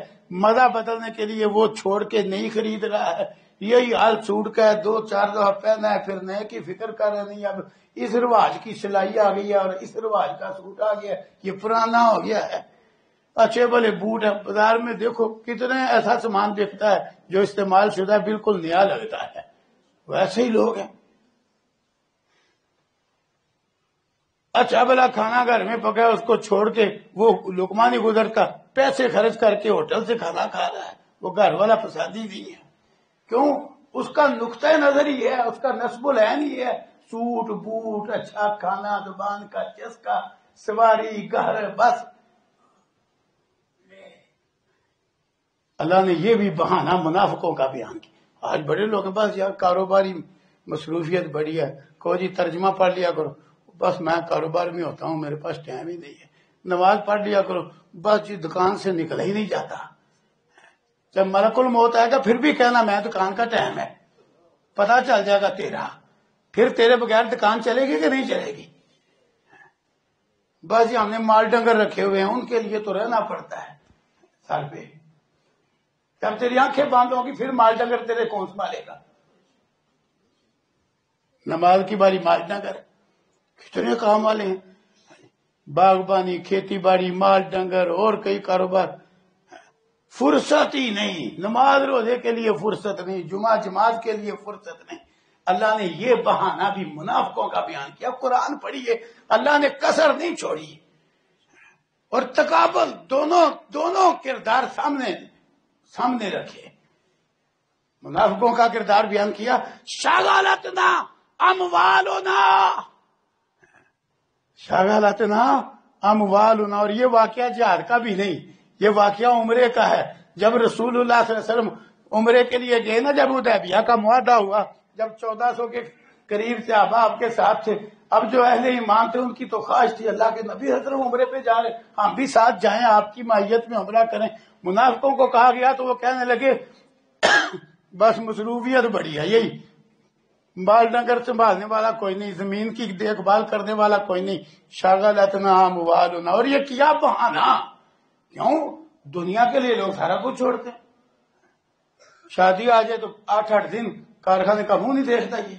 مزہ بدلنے کے لیے وہ چھوڑ کے نہیں خرید رہا ہے. یہی حال سوٹ کا ہے, 2-4 دفعہ پہنا ہے, پھر نئے کی فکر کر رہے نہیں. اب اس رواج کی سلائی آ گئی ہے اور اس رواج کا سوٹ آ گیا, یہ پرانا ہو گیا ہے. اچھے بھلے بوٹ ہیں, بازار میں دیکھو کتنے ایسا سامان بکتا ہے جو استعمال شدہ بالکل نیا لگتا ہے. ویسے ہی لوگ ہیں. اچھا بھلا کھانا گھر میں پکا اس کو چھوڑ کے وہ لقمہ نہیں گزرتا, پیسے خرچ کر کے ہوٹل سے کھانا کھا رہا ہے. وہ گھر والا پسندی نہیں ہے. کیوں؟ اس کا نقطۂ نظر ہی ہے, اس کا نصب العین ہی ہے, سوٹ بوٹ, اچھا کھانا, زبان کا چسکا, سواری, گھر, بس. اللہ نے یہ بھی بہانہ منافقوں کا بیان کیا. آج بڑے لوگ ہیں, بس یار کاروباری مصروفیت بڑی ہے, کوئی جی ترجمہ پڑھ لیا کرو, بس میں کاروبار میں ہوتا ہوں, میرے پاس ٹائم ہی نہیں ہے. نماز پڑھ لیا کرو, بس جی دکان سے نکلا ہی نہیں جاتا. جب ملک الموت آئے گا پھر بھی کہنا میں دکان کا ٹائم ہے, پتا چل جائے گا تیرا, پھر تیرے بغیر دکان چلے گی کہ نہیں چلے گی. بس جی ہم نے مال ڈنگر رکھے ہوئے ہیں, ان کے لیے تو رہنا پڑتا ہے سر پہ. جب تیری آنکھیں بند ہوگی پھر مال ڈنگر تیرے کون سنبھالے گا. نماز کی باری مال ڈنگر, کتنے کام والے ہیں, باغبانی, کھیتی باڑی, مال ڈنگر اور کئی کاروبار. فرصت ہی نہیں, نماز روزے کے لیے فرصت نہیں, جمعہ جماعت کے لیے فرصت نہیں. اللہ نے یہ بہانہ بھی منافقوں کا بیان کیا. قرآن پڑھیے, اللہ نے کسر نہیں چھوڑی. اور تقابل دونوں کردار سامنے رکھے. منافقوں کا کردار بیان کیا، شغلتنا اموالنا، شغلتنا اموالنا، اور یہ واقعہ جہاد کا بھی نہیں، یہ واقعہ عمرے کا ہے۔ جب رسول اللہ صلی اللہ علیہ وسلم عمرے کے لیے گئے نا، جب حدیبیہ کا معاہدہ ہوا، جب 1400 کے قریب صحابہ آپ کے ساتھ تھے، اب جو اہل ایمان تھے ان کی تو خواہش تھی اللہ کے نبی حضرت عمرے پہ جا رہے، ہم بھی ساتھ جائیں، آپ کی ماہیت میں عمرہ کریں۔ منافقوں کو کہا گیا تو وہ کہنے لگے بس مصروفیت بڑی ہے، یہی بال ڈنگر سنبھالنے والا کوئی نہیں، زمین کی دیکھ بھال کرنے والا کوئی نہیں، شغلتنا اموالنا، اور یہ کیا بہانہ، کیوں دنیا کے لیے لوگ سارا کچھ چھوڑتے ہیں، شادی آ جائے تو 8-8 دن کارخانے کا منہ نہیں دیکھتا، یہ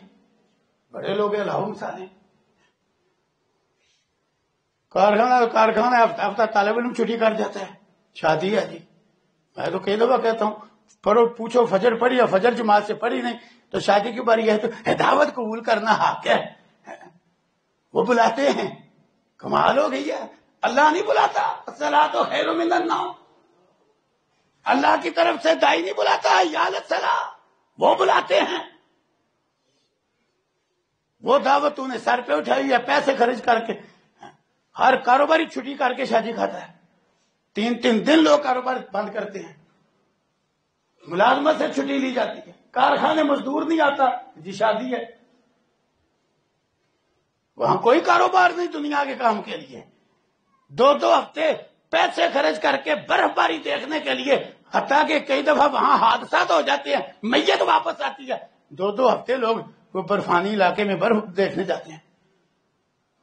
بڑے لوگ ہیں، لاہو مثالیں، کارخانہ ہفتہ طالب علم چھٹی کر جاتا ہے، شادی ہے جی، میں تو کئی دفعہ کہتا ہوں پڑھو، پوچھو فجر پڑھی یا فجر جماعت سے پڑھی نہیں، تو شادی کی باری ہے تو دعوت قبول کرنا حق ہے، وہ بلاتے ہیں، کمال ہو گئی ہے، اللہ نہیں بلاتا، الصلاۃ خیر من النوم، اللہ کی طرف سے دائی نہیں بلاتا، یا الصلاۃ، وہ بلاتے ہیں، وہ دعوت انہیں سر پہ اٹھائی ہے، پیسے خرچ کر کے، ہر کاروباری چھٹی کر کے شادی کھاتا ہے، 3 دن لوگ کاروبار بند کرتے ہیں، ملازمت سے چھٹی لی جاتی ہے، کارخانے مزدور نہیں آتا، جی شادی ہے، وہاں کوئی کاروبار نہیں دنیا کے کام کے لیے، 2 ہفتے پیسے خرچ کر کے برف باری دیکھنے کے لیے، حتیٰ کہ کئی دفعہ وہاں حادثات ہو جاتے ہیں، میت واپس آتی ہے، 2 ہفتے لوگ وہ برفانی علاقے میں برف دیکھنے جاتے ہیں،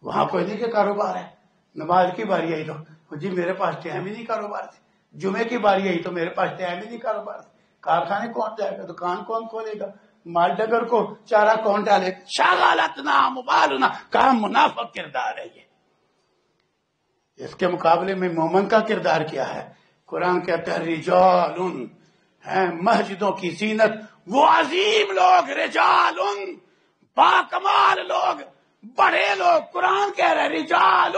وہاں کوئی نہیں کہ کاروبار ہے، نماز کی باری آئی تو جی میرے پاس ٹائم ہی نہیں کاروبار سے، جمعے کی باری آئی تو میرے پاس ٹائم ہی نہیں کاروبار سے، کارخانے کون جائے گا، دکان کون کھولے گا، مال ڈگر کو چارہ کون ڈالے گا، شغلتنا اموالنا، کہاں منافق کردار ہے یہ۔ اس کے مقابلے میں مومن کا کردار کیا ہے؟ قرآن کہتا ہے رجال ہیں، مسجدوں کی زینت، وہ عظیم لوگ، رجال باکمال لوگ، بڑے لوگ، قرآن کہہ رہے رجال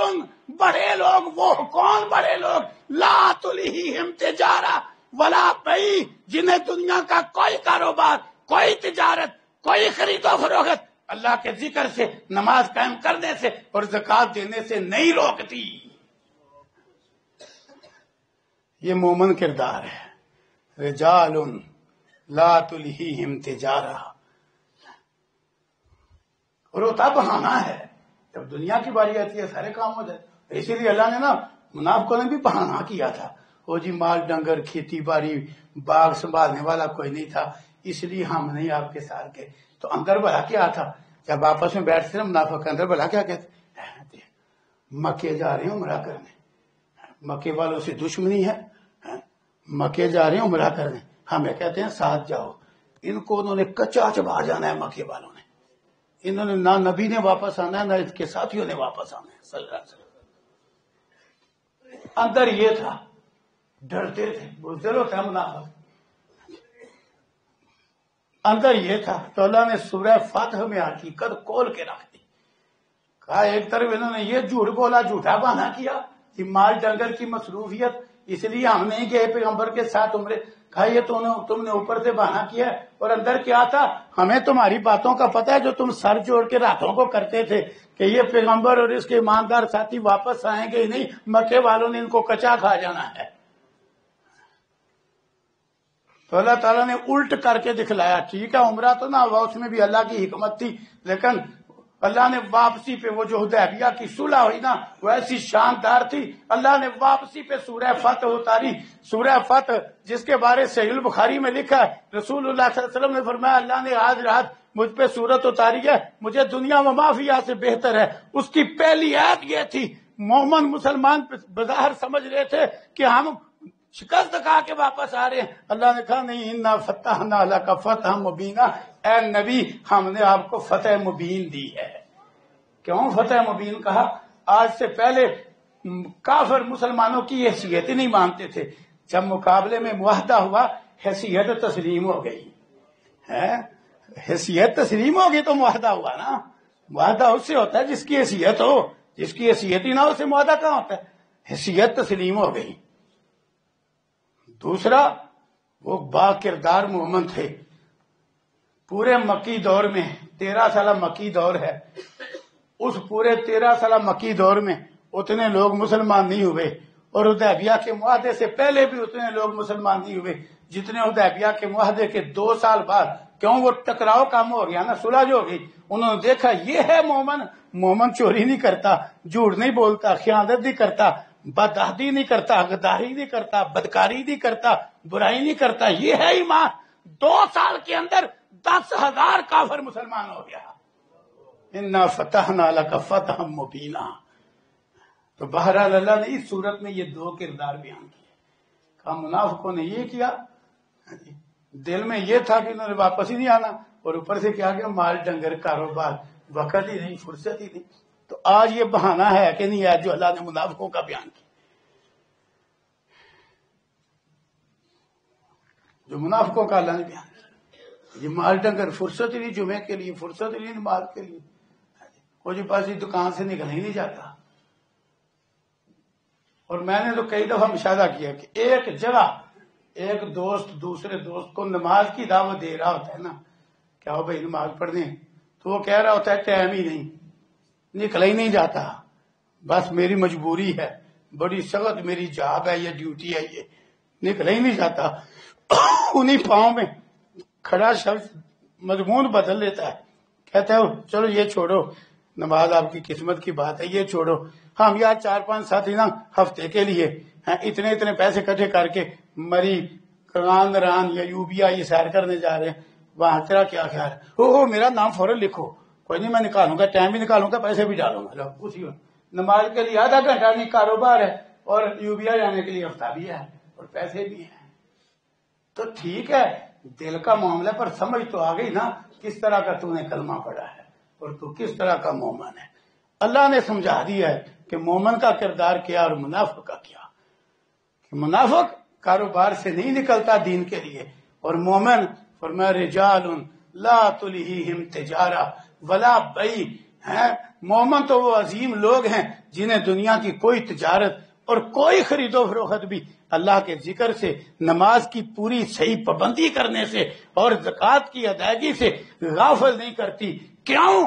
بڑے لوگ، وہ کون بڑے لوگ؟ لا تلہیہم تجارہ ولا بیع، جنہیں دنیا کا کوئی کاروبار، کوئی تجارت، کوئی خرید و فروخت اللہ کے ذکر سے، نماز قائم کرنے سے اور زکوٰۃ دینے سے نہیں روکتی۔ یہ مومن کردار ہے، رجال لا تلہیہم تجارہ، اور وہ تب بہانا ہے جب دنیا کی باری آتی ہے، سارے کام ہو جائے، اسی لیے اللہ نے نا منافقوں نے بھی بہانا کیا تھا، وہ جی مال ڈنگر، کھیتی باڑی، باغ سنبھالنے والا کوئی نہیں تھا، اس لیے ہم نہیں آپ کے ساتھ گئے، تو اندر بھلا کیا تھا؟ جب آپس میں بیٹھتے نا منافق، اندر بھلا کیا کہتے؟ مکے جا رہے ہیں عمرہ کرنے، مکے والوں سے دشمنی ہے، مکے جا رہے ہیں عمرہ کرنے، ہمیں کہتے ہیں ساتھ جاؤ، ان کو انہوں نے کچا چبا جانا ہے، مکے والوں نے، انہوں نے نہ نبی نے واپس آنا ہے، نہ اس کے ساتھیوں نے واپس آنا ہے صلی اللہ علیہ وسلم۔ اندر یہ تھا، ڈرتے تھے، بزدل ہوتا ہے منافق، اندر یہ تھا، تو اللہ نے سورہ فاتح میں حقیقت کھول کے رکھ دی، کہا ایک طرف انہوں نے یہ جھوٹ بولا، جھوٹا بہانہ کیا کہ مال ڈنگر کی مصروفیت، اس لیے ہم نہیں گئے پیغمبر کے ساتھ عمرے، کہا یہ تم نے اوپر سے بہانہ کیا ہے، اور اندر کیا تھا؟ ہمیں تمہاری باتوں کا پتہ ہے جو تم سر جوڑ کے راتوں کو کرتے تھے کہ یہ پیغمبر اور اس کے ایماندار ساتھی واپس آئیں گے ہی نہیں، مکے والوں نے ان کو کچا کھا جانا ہے۔ تو اللہ تعالیٰ نے الٹ کر کے دکھلایا، ٹھیک ہے عمرہ تو نہ ہوا، اس میں بھی اللہ کی حکمت تھی، لیکن اللہ نے واپسی پہ وہ جو حدیبیہ کی صلح ہوئی نا، وہ ایسی شاندار تھی، اللہ نے واپسی پہ سورہ فتح اتاری، سورہ فتح جس کے بارے سے صحیح البخاری میں لکھا ہے، رسول اللہ صلی اللہ علیہ وسلم نے فرمایا اللہ نے آج رات مجھ پہ سورت اتاری ہے، مجھے دنیا و ما فیہا سے بہتر ہے۔ اس کی پہلی آیت یہ تھی، مومن مسلمان بظاہر سمجھ رہے تھے کہ ہم شکست کھا کے واپس آ رہے ہیں، اللہ نے کہا نہیں، انا فتحنا لک فتحا مبینا، اے نبی ہم نے آپ کو فتح مبین دی ہے۔ کیوں فتح مبین کہا؟ آج سے پہلے کافر مسلمانوں کی حیثیت ہی نہیں مانتے تھے، جب مقابلے میں معاہدہ ہوا حیثیت تسلیم ہو گئی، حیثیت تسلیم ہو گئی تو معاہدہ ہوا نا، معاہدہ اس سے ہوتا ہے جس کی حیثیت ہو، جس کی حیثیت ہی نہ ہو اسے معاہدہ کہاں ہوتا ہے؟ حیثیت تسلیم ہو گئی۔ دوسرا وہ با کردار مومن تھے، پورے مکی دور میں 13 سالہ مکی دور ہے، اس پورے 13 سالہ مکی دور میں اتنے لوگ مسلمان نہیں ہوئے، اور حدیبیہ کے معاہدے سے پہلے بھی اتنے لوگ مسلمان نہیں ہوئے جتنے حدیبیہ کے معاہدے کے 2 سال بعد، کیوں وہ ٹکراؤ کام ہو گیا نا، صلح جو ہو گئی، انہوں نے دیکھا یہ ہے مومن، مومن چوری نہیں کرتا، جھوٹ نہیں بولتا، خیانت نہیں کرتا، بدعہدی نہیں کرتا، غداری نہیں کرتا، بدکاری نہیں کرتا، برائی نہیں کرتا، یہ ہے ایمان۔ 2 سال کے اندر 10,000 کافر مسلمان ہو گیا۔ انا فتحنا لک فتحا مبینا۔ تو بہرحال اللہ نے اس صورت میں یہ 2 کردار بیان کیے۔ کہا منافقوں نے یہ کیا، دل میں یہ تھا کہ انہوں نے واپس ہی نہیں آنا، اور اوپر سے کیا کہ مال ڈنگر کاروبار، وقت ہی نہیں، فرصت ہی نہیں۔ تو آج یہ بہانہ ہے کہ نہیں ہے جو اللہ نے منافقوں کا بیان کیا، جو منافقوں کا اللہ نے بیان کیا، یہ مال ڈنگر فرصت ہی نہیں، جمعے کے لیے فرصت ہی نہیں، نماز کے لیے، کوئی پاس دکان سے نکل ہی نہیں جاتا۔ اور میں نے تو کئی دفعہ مشاہدہ کیا کہ ایک جگہ ایک دوست دوسرے دوست کو نماز کی دعوت دے رہا ہوتا ہے نا، کیا ہو بھائی نماز پڑھنے، تو وہ کہہ رہا ہوتا ہے ٹائم ہی نہیں، نکل ہی نہیں جاتا، بس میری مجبوری ہے، بڑی سخت میری جاب ہے، یہ ڈیوٹی ہے، یہ نکل ہی نہیں جاتا۔ انہی پاؤں میں کھڑا شخص مضمون بدل لیتا ہے، کہتا ہے چلو یہ چھوڑو، نماز آپ کی قسمت کی بات ہے، یہ چھوڑو، ہم یار 4-5 ساتھی نا ہفتے کے لیے اتنے پیسے اکٹھے کر کے مری کران ران یا یوبیا یہ سیر کرنے جا رہے ہیں، وہاں تیرا کیا خیال ہے؟ او میرا نام فوراً لکھو، کوئی نہیں میں نکالوں گا، ٹائم بھی نکالوں گا، پیسے بھی ڈالوں گا، اسی وقت نماز کے لیے آدھا گھنٹہ نہیں کاروبار ہے، اور یوبیا جانے کے لیے ہفتہ بھی ہے اور پیسے بھی ہیں۔ تو ٹھیک ہے، دل کا معاملہ پر سمجھ تو آ گئی نا کس طرح کا تو نے کلمہ پڑھا ہے اور تو کس طرح کا مومن ہے۔ اللہ نے سمجھا دیا ہے کہ مومن کا کردار کیا اور منافق کا کیا، کہ منافق کاروبار سے نہیں نکلتا دین کے لیے، اور مومن فرمایا رجال لا تلہیہم تجارہ ولا بیع، مومن تو وہ عظیم لوگ ہیں جنہیں دنیا کی کوئی تجارت اور کوئی خرید و فروخت بھی اللہ کے ذکر سے، نماز کی پوری صحیح پابندی کرنے سے اور زکوٰۃ کی ادائیگی سے غافل نہیں کرتی۔ کیوں؟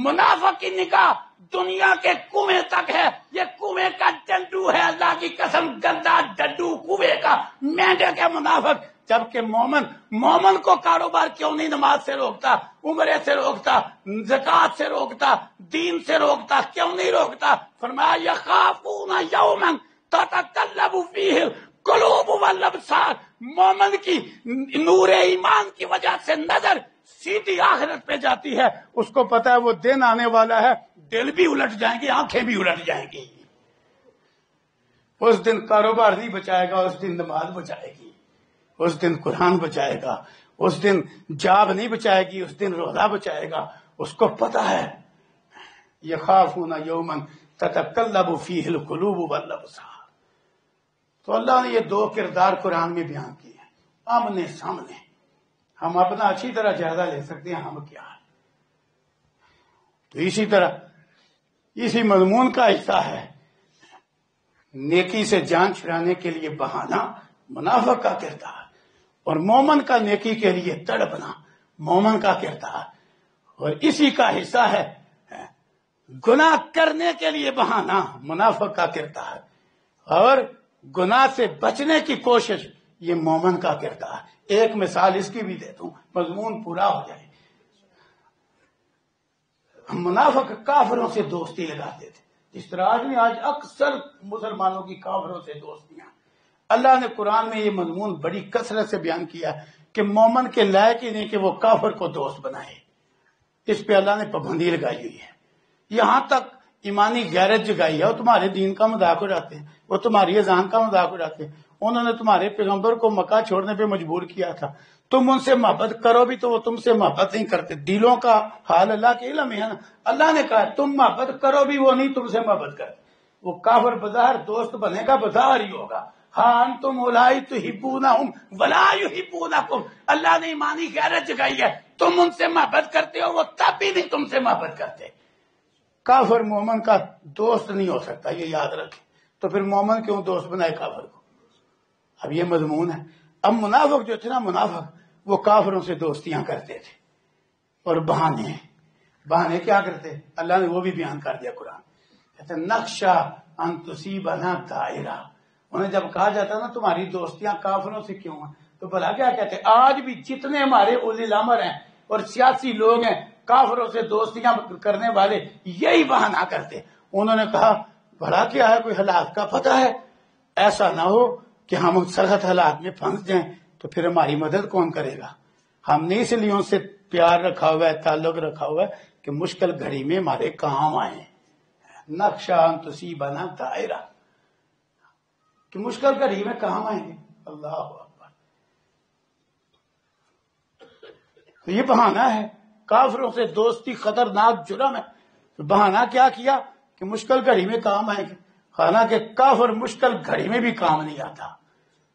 منافق کی نگاہ دنیا کے کنویں تک ہے، یہ کنویں کا ڈنڈو ہے، اللہ کی قسم گندا ڈنڈو کنویں کا، مینڈک ہے منافق۔ جبکہ مومن کو کاروبار کیوں نہیں نماز سے روکتا، عمرے سے روکتا، زکوٰۃ سے روکتا، دین سے روکتا، کیوں نہیں روکتا؟ فرمایا یخافون یوما تتقلب فیہ القلوب والابصار، مومن کی نور ایمان کی وجہ سے نظر سیدھی آخرت پہ جاتی ہے، اس کو پتا ہے وہ دن آنے والا ہے، دل بھی الٹ جائیں گے، آنکھیں بھی الٹ جائیں گی، اس دن کاروبار نہیں بچائے گا، اس دن نماز بچائے گی، اس دن قرآن بچائے گا، اس دن جاب نہیں بچائے گی، اس دن روزہ بچائے گا، اس کو پتا ہے۔ یخافون یوما تتقلب فیہ القلوب والابصار۔ تو اللہ نے یہ 2 کردار قرآن میں بیان کیے ہیں، آمنے سامنے، ہم اپنا اچھی طرح جائزہ لے سکتے ہیں ہم کیا ہے۔ تو اسی طرح اسی مضمون کا حصہ ہے نیکی سے جان چھڑانے کے لیے بہانا منافق کا کردار، اور مومن کا نیکی کے لیے تڑپنا مومن کا کردار، اور اسی کا حصہ ہے گناہ کرنے کے لیے بہانا منافق کا کردار، اور گناہ سے بچنے کی کوشش یہ مومن کا کردار۔ ایک مثال اس کی بھی دے دوں، مضمون پورا ہو جائے۔ منافق کافروں سے دوستی لگاتے تھے، جس طرح آج اکثر مسلمانوں کی کافروں سے دوستیاں۔ اللہ نے قرآن میں یہ مضمون بڑی کثرت سے بیان کیا کہ مومن کے لائق ہی نہیں کہ وہ کافر کو دوست بنائے، اس پہ اللہ نے پابندی لگائی ہوئی ہے۔ یہاں تک ایمانی غیرت جگائی ہے، وہ تمہارے دین کا مذاق اڑاتے ہیں، وہ تمہاری اذان کا مذاق اڑاتے ہیں، انہوں نے تمہارے پیغمبر کو مکہ چھوڑنے پہ مجبور کیا تھا، تم ان سے محبت کرو بھی تو وہ تم سے محبت نہیں کرتے، دلوں کا حال اللہ کے علم ہے نا۔ اللہ نے کہا تم محبت کرو بھی وہ نہیں تم سے محبت کرتے، وہ کافر بظاہر دوست بنے گا، بظاہر ہی ہوگا۔ ہاں انتم اولائی تحبونہم ولا یحبونکم، اللہ نے ایمانی غیرت جگائی ہے، تم ان سے محبت کرتے ہو وہ تب بھی نہیں تم سے محبت کرتے۔ کافر مومن کا دوست نہیں ہو سکتا، یہ یاد رکھیں۔ تو پھر مومن کیوں دوست بنائے کافر کو؟ اب یہ مضمون ہے۔ اب منافق جو تھے نا، منافق وہ کافروں سے دوستیاں کرتے تھے، اور بہانے کیا کرتے؟ اللہ نے وہ بھی بیان کر دیا قرآن، کہتے نقشہ ان تصیبنا دائرہ. انہیں جب کہا جاتا نا تمہاری دوستیاں کافروں سے کیوں ہیں، تو بھلا کیا کہتے؟ آج بھی جتنے ہمارے اولی الامر ہیں اور سیاسی لوگ ہیں کافروں سے دوستیاں کرنے والے یہی بہانہ کرتے. انہوں نے کہا بھلا کیا ہے، کوئی حالات کا پتہ ہے؟ ایسا نہ ہو کہ ہم سخت حالات میں پھنس جائیں تو پھر ہماری مدد کون کرے گا؟ ہم نے اس لیے ان سے پیار رکھا ہوا ہے، تعلق رکھا ہوا ہے کہ مشکل گھڑی میں ہمارے کام آئیں. نقشہ ان تصیبنا دائرہ، کہ مشکل گھڑی میں کام آئیں گے. اللہ اکبر. تو یہ بہانہ ہے، کافروں سے دوستی خطرناک جرم ہے. تو بہانہ کیا کیا کہ مشکل گھڑی میں کام آئیں گے، حالانکہ کافر مشکل گھڑی میں بھی کام نہیں آتا.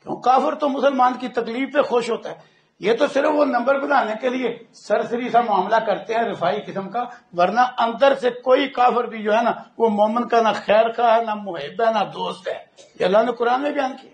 کیوں؟ کافر تو مسلمان کی تکلیف پہ خوش ہوتا ہے. یہ تو صرف وہ نمبر بنانے کے لیے سرسری سا معاملہ کرتے ہیں رفائی قسم کا، ورنہ اندر سے کوئی کافر بھی جو ہے نا وہ مومن کا نہ خیر کا ہے، نہ محب ہے، نہ دوست ہے. یہ اللہ نے قرآن میں بیان کیا.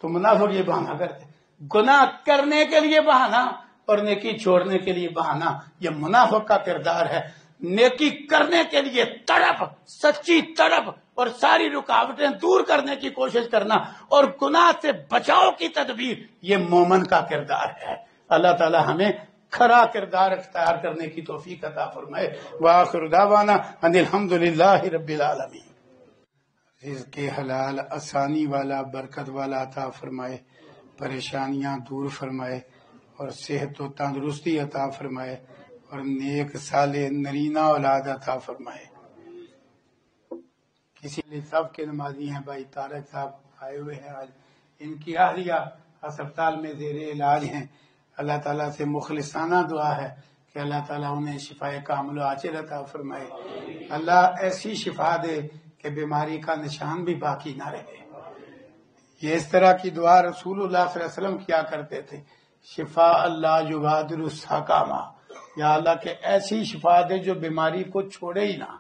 تو منافق یہ بہانہ کرتے، گناہ کرنے کے لیے بہانہ اور نیکی چھوڑنے کے لیے بہانہ. یہ منافق کا کردار ہے. نیکی کرنے کے لیے تڑپ، سچی تڑپ اور ساری رکاوٹیں دور کرنے کی کوشش کرنا، اور گناہ سے بچاؤ کی تدبیر، یہ مومن کا کردار ہے. اللہ تعالی ہمیں کھرا کردار اختیار کرنے کی توفیق عطا فرمائے. وآخر دعوانا ان الحمدللہ رب العالمین. رزق حلال آسانی والا برکت والا عطا فرمائے، پریشانیاں دور فرمائے اور صحت و تندرستی عطا فرمائے اور نیک صالح نرینہ اولاد عطا فرمائے. کسی لیے سب کے نمازی ہیں بھائی طارق صاحب آئے ہوئے ہیں آج، ان کی اہلیہ ہسپتال میں زیر علاج ہیں. اللہ تعالیٰ سے مخلصانہ دعا ہے کہ اللہ تعالیٰ انہیں شفا کامل و عاجل عطا فرمائے. اللہ ایسی شفا دے کہ بیماری کا نشان بھی باقی نہ رہے. یہ اس طرح کی دعا رسول اللہ صلی اللہ علیہ وسلم کیا کرتے تھے، شفا اللہ یغادر السقامہ، یا اللہ کے ایسی شفا دے جو بیماری کو چھوڑے ہی نہ،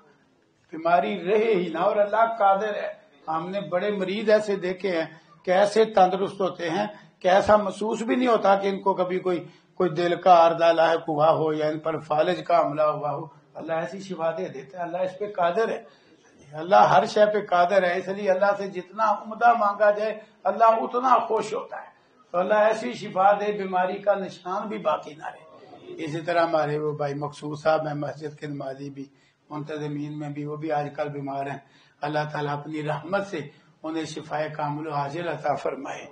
بیماری رہے ہی نہ. اور اللہ قادر ہے. ہم نے بڑے مریض ایسے دیکھے ہیں کہ ایسے تندرست ہوتے ہیں کہ ایسا محسوس بھی نہیں ہوتا کہ ان کو کبھی کوئی دل کا عارضہ لاحق ہوا ہو یا ان پر فالج کا حملہ ہوا ہو. اللہ ایسی شفا دے دیتا ہے. اللہ اس پہ قادر ہے. اللہ ہر شے پہ قادر ہے. اس لیے اللہ سے جتنا عمدہ مانگا جائے اللہ اتنا خوش ہوتا ہے. تو اللہ ایسی شفا دے بیماری کا نشان بھی باقی نہ رہے. اسی طرح ہمارے وہ بھائی مقصود صاحب ہیں مسجد کے نمازی بھی، منتظمین میں بھی، وہ بھی آج کل بیمار ہیں. اللہ تعالیٰ اپنی رحمت سے انہیں شفا کامل و عاجل عطا فرمائے.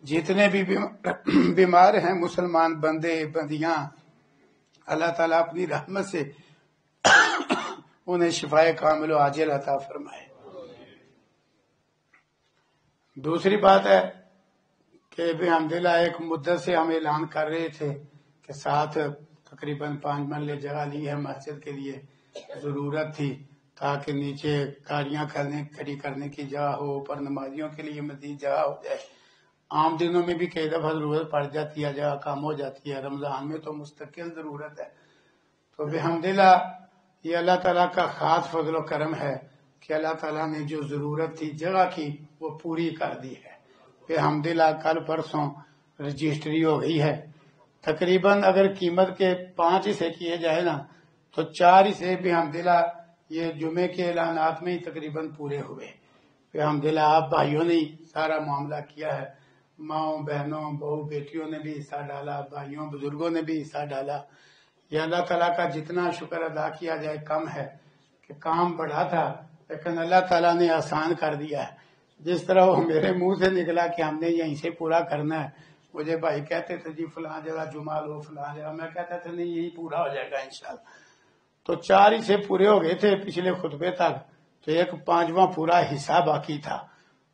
جتنے بھی بیمار ہیں مسلمان بندے بندیاں، اللہ تعالیٰ اپنی رحمت سے انہیں شفا کامل و عاجل عطا فرمائے. دوسری بات ہے کہ الحمدللہ ایک مدت سے ہم اعلان کر رہے تھے کہ ساتھ تقریباً 5 مرلے جگہ لی ہے مسجد کے لیے، ضرورت تھی تاکہ نیچے گاڑیاں کھڑی کرنے کی جگہ ہو، اوپر نمازیوں کے لیے مزید جگہ ہو جائے. عام دنوں میں بھی کئی دفعہ ضرورت پڑ جاتی ہے، جگہ کم ہو جاتی ہے، رمضان میں تو مستقل ضرورت ہے. تو الحمدللہ یہ اللہ تعالیٰ کا خاص فضل و کرم ہے کہ اللہ تعالیٰ نے جو ضرورت تھی جگہ کی وہ پوری کر دی ہے. الحمدللہ کل پرسوں رجسٹری ہو گئی ہے. تقریباً اگر قیمت کے 5 حصے کیے جائے نا تو 4 حصے الحمدللہ یہ جمعے کے اعلانات میں ہی تقریباً پورے ہوئے. الحمدللہ آپ بھائیوں نے سارا معاملہ کیا ہے، ماؤں بہنوں بہو بیٹیوں نے بھی حصہ ڈالا، بھائیوں بزرگوں نے بھی حصہ ڈالا. یہ اللہ تعالیٰ کا جتنا شکر ادا کیا جائے کم ہے کہ کام بڑا تھا لیکن اللہ تعالیٰ نے آسان کر دیا ہے. جس طرح وہ میرے منہ سے نکلا کہ ہم نے یہیں سے پورا کرنا ہے، مجھے بھائی کہتے تھے جی فلاں جگہ جمعہ لو فلاں جگہ، میں کہتا تھا نہیں یہی پورا ہو جائے گا انشاءاللہ. تو 4 حصے پورے ہو گئے تھے پچھلے خطبے تک، تو ایک 5واں پورا حصہ باقی تھا.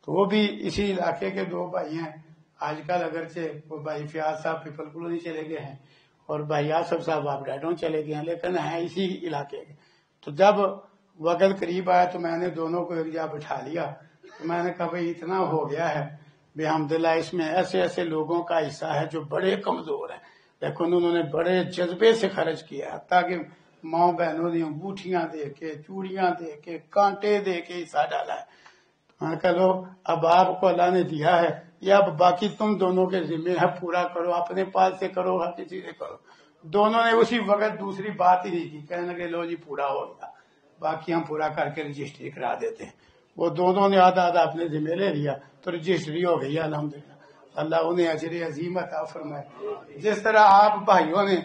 تو وہ بھی اسی علاقے کے 2 بھائی ہیں. آج کل اگرچہ وہ بھائی فیاض صاحب پیپل کلونی چلے گئے ہیں اور بھائی آصف صاحب آپ ڈیڈوں چلے گئے ہیں، لیکن ہیں اسی علاقے کے. تو جب وقت قریب آیا تو میں نے دونوں کو ایک جگہ بٹھا لیا. تو میں نے کہا بھائی اتنا ہو گیا ہے الحمدللہ، اس میں ایسے ایسے لوگوں کا حصہ ہے جو بڑے کمزور ہیں لیکن انہوں نے بڑے جذبے سے خرچ کیا ہے، تاکہ ماں بہنوں نے انگوٹھیاں دے کے، چوڑیاں دے کے، کانٹے دے کے حصہ ڈالا ہے. میں نے کہا لو اب آپ کو اللہ نے دیا ہے یہ اب باقی تم دونوں کے ذمہ ہے، پورا کرو، اپنے پاس سے کرو ہر کسی سے کرو۔ دونوں نے اسی وقت دوسری بات ہی نہیں کی، کہنے لگے لو جی پورا ہو گیا، باقی ہم پورا کر کے رجسٹری کرا دیتے ہیں۔ وہ دونوں نے آدھا آدھا اپنے ذمہ لے لیا تو رجسٹری ہو گئی الحمدللہ۔ اللہ انہیں اجر عظیم عطا فرمائے۔ جس طرح آپ بھائیوں نے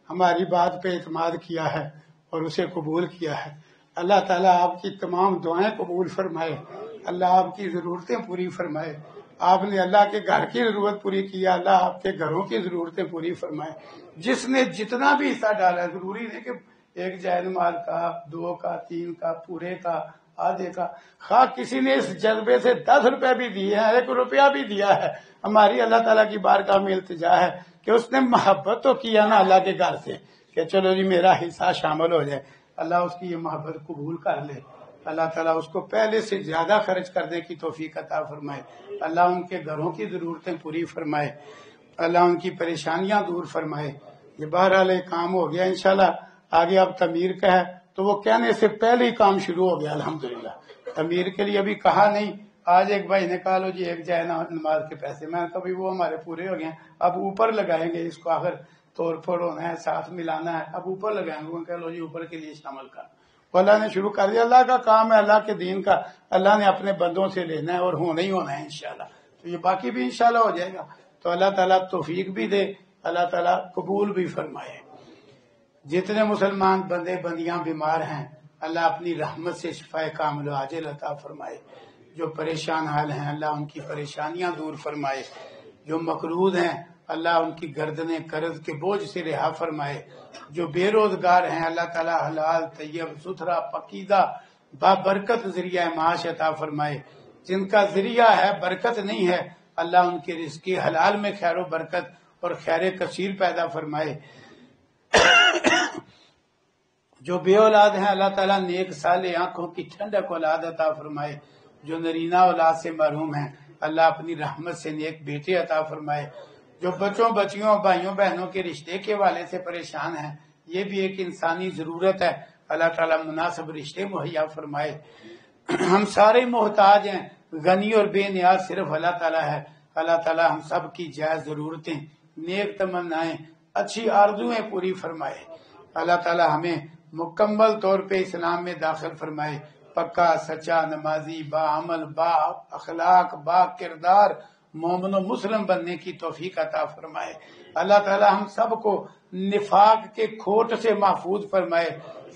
ہماری بات پہ اعتماد کیا ہے اور اسے قبول کیا ہے، اللہ تعالیٰ آپ کی تمام دعائیں قبول فرمائے، اللہ آپ کی ضرورتیں پوری فرمائے۔ آپ نے اللہ کے گھر کی ضرورت پوری کی، اللہ آپ کے گھروں کی ضرورتیں پوری فرمائے۔ جس نے جتنا بھی حصہ ڈالا، ضروری نہیں کہ ایک جائز مال کا، 2 کا، 3 کا، پورے کا، آدھے کا، خواہ کسی نے اس جذبے سے 10 روپے بھی دیے ہیں، 1 روپیہ بھی دیا ہے، ہماری اللہ تعالیٰ کی بارگاہ میں التجا ہے کہ اس نے محبت تو کیا نا اللہ کے گھر سے کہ چلو جی میرا حصہ شامل ہو جائے، اللہ اس کی یہ محبت قبول کر لے، اللہ تعالیٰ اس کو پہلے سے زیادہ خرچ کرنے کی توفیق عطا فرمائے، اللہ ان کے گھروں کی ضرورتیں پوری فرمائے، اللہ ان کی پریشانیاں دور فرمائے۔ یہ بہرحال ایک کام ہو گیا، انشاءاللہ آگے اب تعمیر کا ہے تو وہ کہنے سے پہلے ہی کام شروع ہو گیا الحمدللہ۔ تعمیر کے لیے ابھی کہا نہیں، آج ایک بھائی نے کہا لو جی ایک جائے نماز کے پیسے، میں نے کہا وہ ہمارے پورے ہو گئے ہیں، اب اوپر لگائیں گے، اس کو آخر توڑ پھوڑ ہونا ہے، ساتھ ملانا ہے، اب اوپر لگائیں گے، وہ کہہ لو جی اوپر کے لیے شامل کر۔ وہ اللہ نے شروع کر دیا، اللہ کا کام ہے، اللہ کے دین کا اللہ نے اپنے بندوں سے لینا ہے اور ہونا ہی ہونا ہے انشاءاللہ، تو یہ باقی بھی انشاءاللہ ہو جائے گا۔ تو اللہ تعالیٰ توفیق بھی دے، اللہ تعالیٰ قبول بھی فرمائے۔ جتنے مسلمان بندے بندیاں بیمار ہیں اللہ اپنی رحمت سے شفائے کامل و عاجل عطا فرمائے، جو پریشان حال ہیں اللہ ان کی پریشانیاں دور فرمائے، جو مقروض ہیں اللہ ان کی گردنیں قرض کے بوجھ سے رہا فرمائے، جو بے روزگار ہیں اللہ تعالیٰ حلال طیب ستھرا پکیدہ بابرکت ذریعہ معاش عطا فرمائے، جن کا ذریعہ ہے برکت نہیں ہے اللہ ان کے رزق حلال میں خیر و برکت اور خیر کثیر پیدا فرمائے، جو بے اولاد ہیں اللہ تعالیٰ نیک صالح آنکھوں کی ٹھنڈک اولاد عطا فرمائے، جو نرینہ اولاد سے محروم ہیں اللہ اپنی رحمت سے نیک بیٹے عطا فرمائے، جو بچوں بچیوں بھائیوں بہنوں کے رشتے کے والے سے پریشان ہیں، یہ بھی ایک انسانی ضرورت ہے، اللہ تعالیٰ مناسب رشتے مہیا فرمائے۔ ہم سارے محتاج ہیں، غنی اور بے نیاز صرف اللہ تعالیٰ ہے، اللہ تعالیٰ ہم سب کی جائز ضرورتیں، نیک تمنائیں، اچھی آرزویں پوری فرمائے، اللہ تعالیٰ ہمیں مکمل طور پہ اسلام میں داخل فرمائے، پکا سچا نمازی با عمل با اخلاق با کردار مومن و مسلم بننے کی توفیق عطا فرمائے، اللہ تعالیٰ ہم سب کو نفاق کے کھوٹ سے محفوظ فرمائے،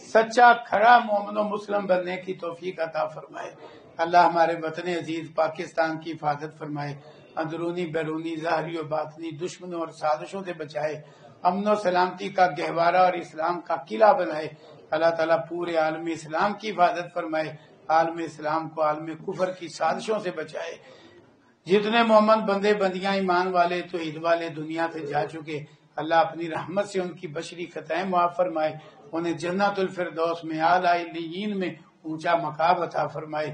سچا کھڑا مومن و مسلم بننے کی توفیق عطا فرمائے، اللہ ہمارے وطن عزیز پاکستان کی حفاظت فرمائے، اندرونی بیرونی ظاہری و باطنی دشمنوں اور سازشوں سے بچائے، امن و سلامتی کا گہوارہ اور اسلام کا قلعہ بنائے، اللہ تعالیٰ پورے عالم اسلام کی حفاظت فرمائے، عالم اسلام کو عالم کفر کی سازشوں سے بچائے، جتنے مومن بندے بندیاں ایمان والے توحید والے دنیا سے جا چکے اللہ اپنی رحمت سے ان کی بشری خطائیں معاف فرمائے، انہیں جنت الفردوس میں اعلی علیین میں اونچا مقام عطا فرمائے،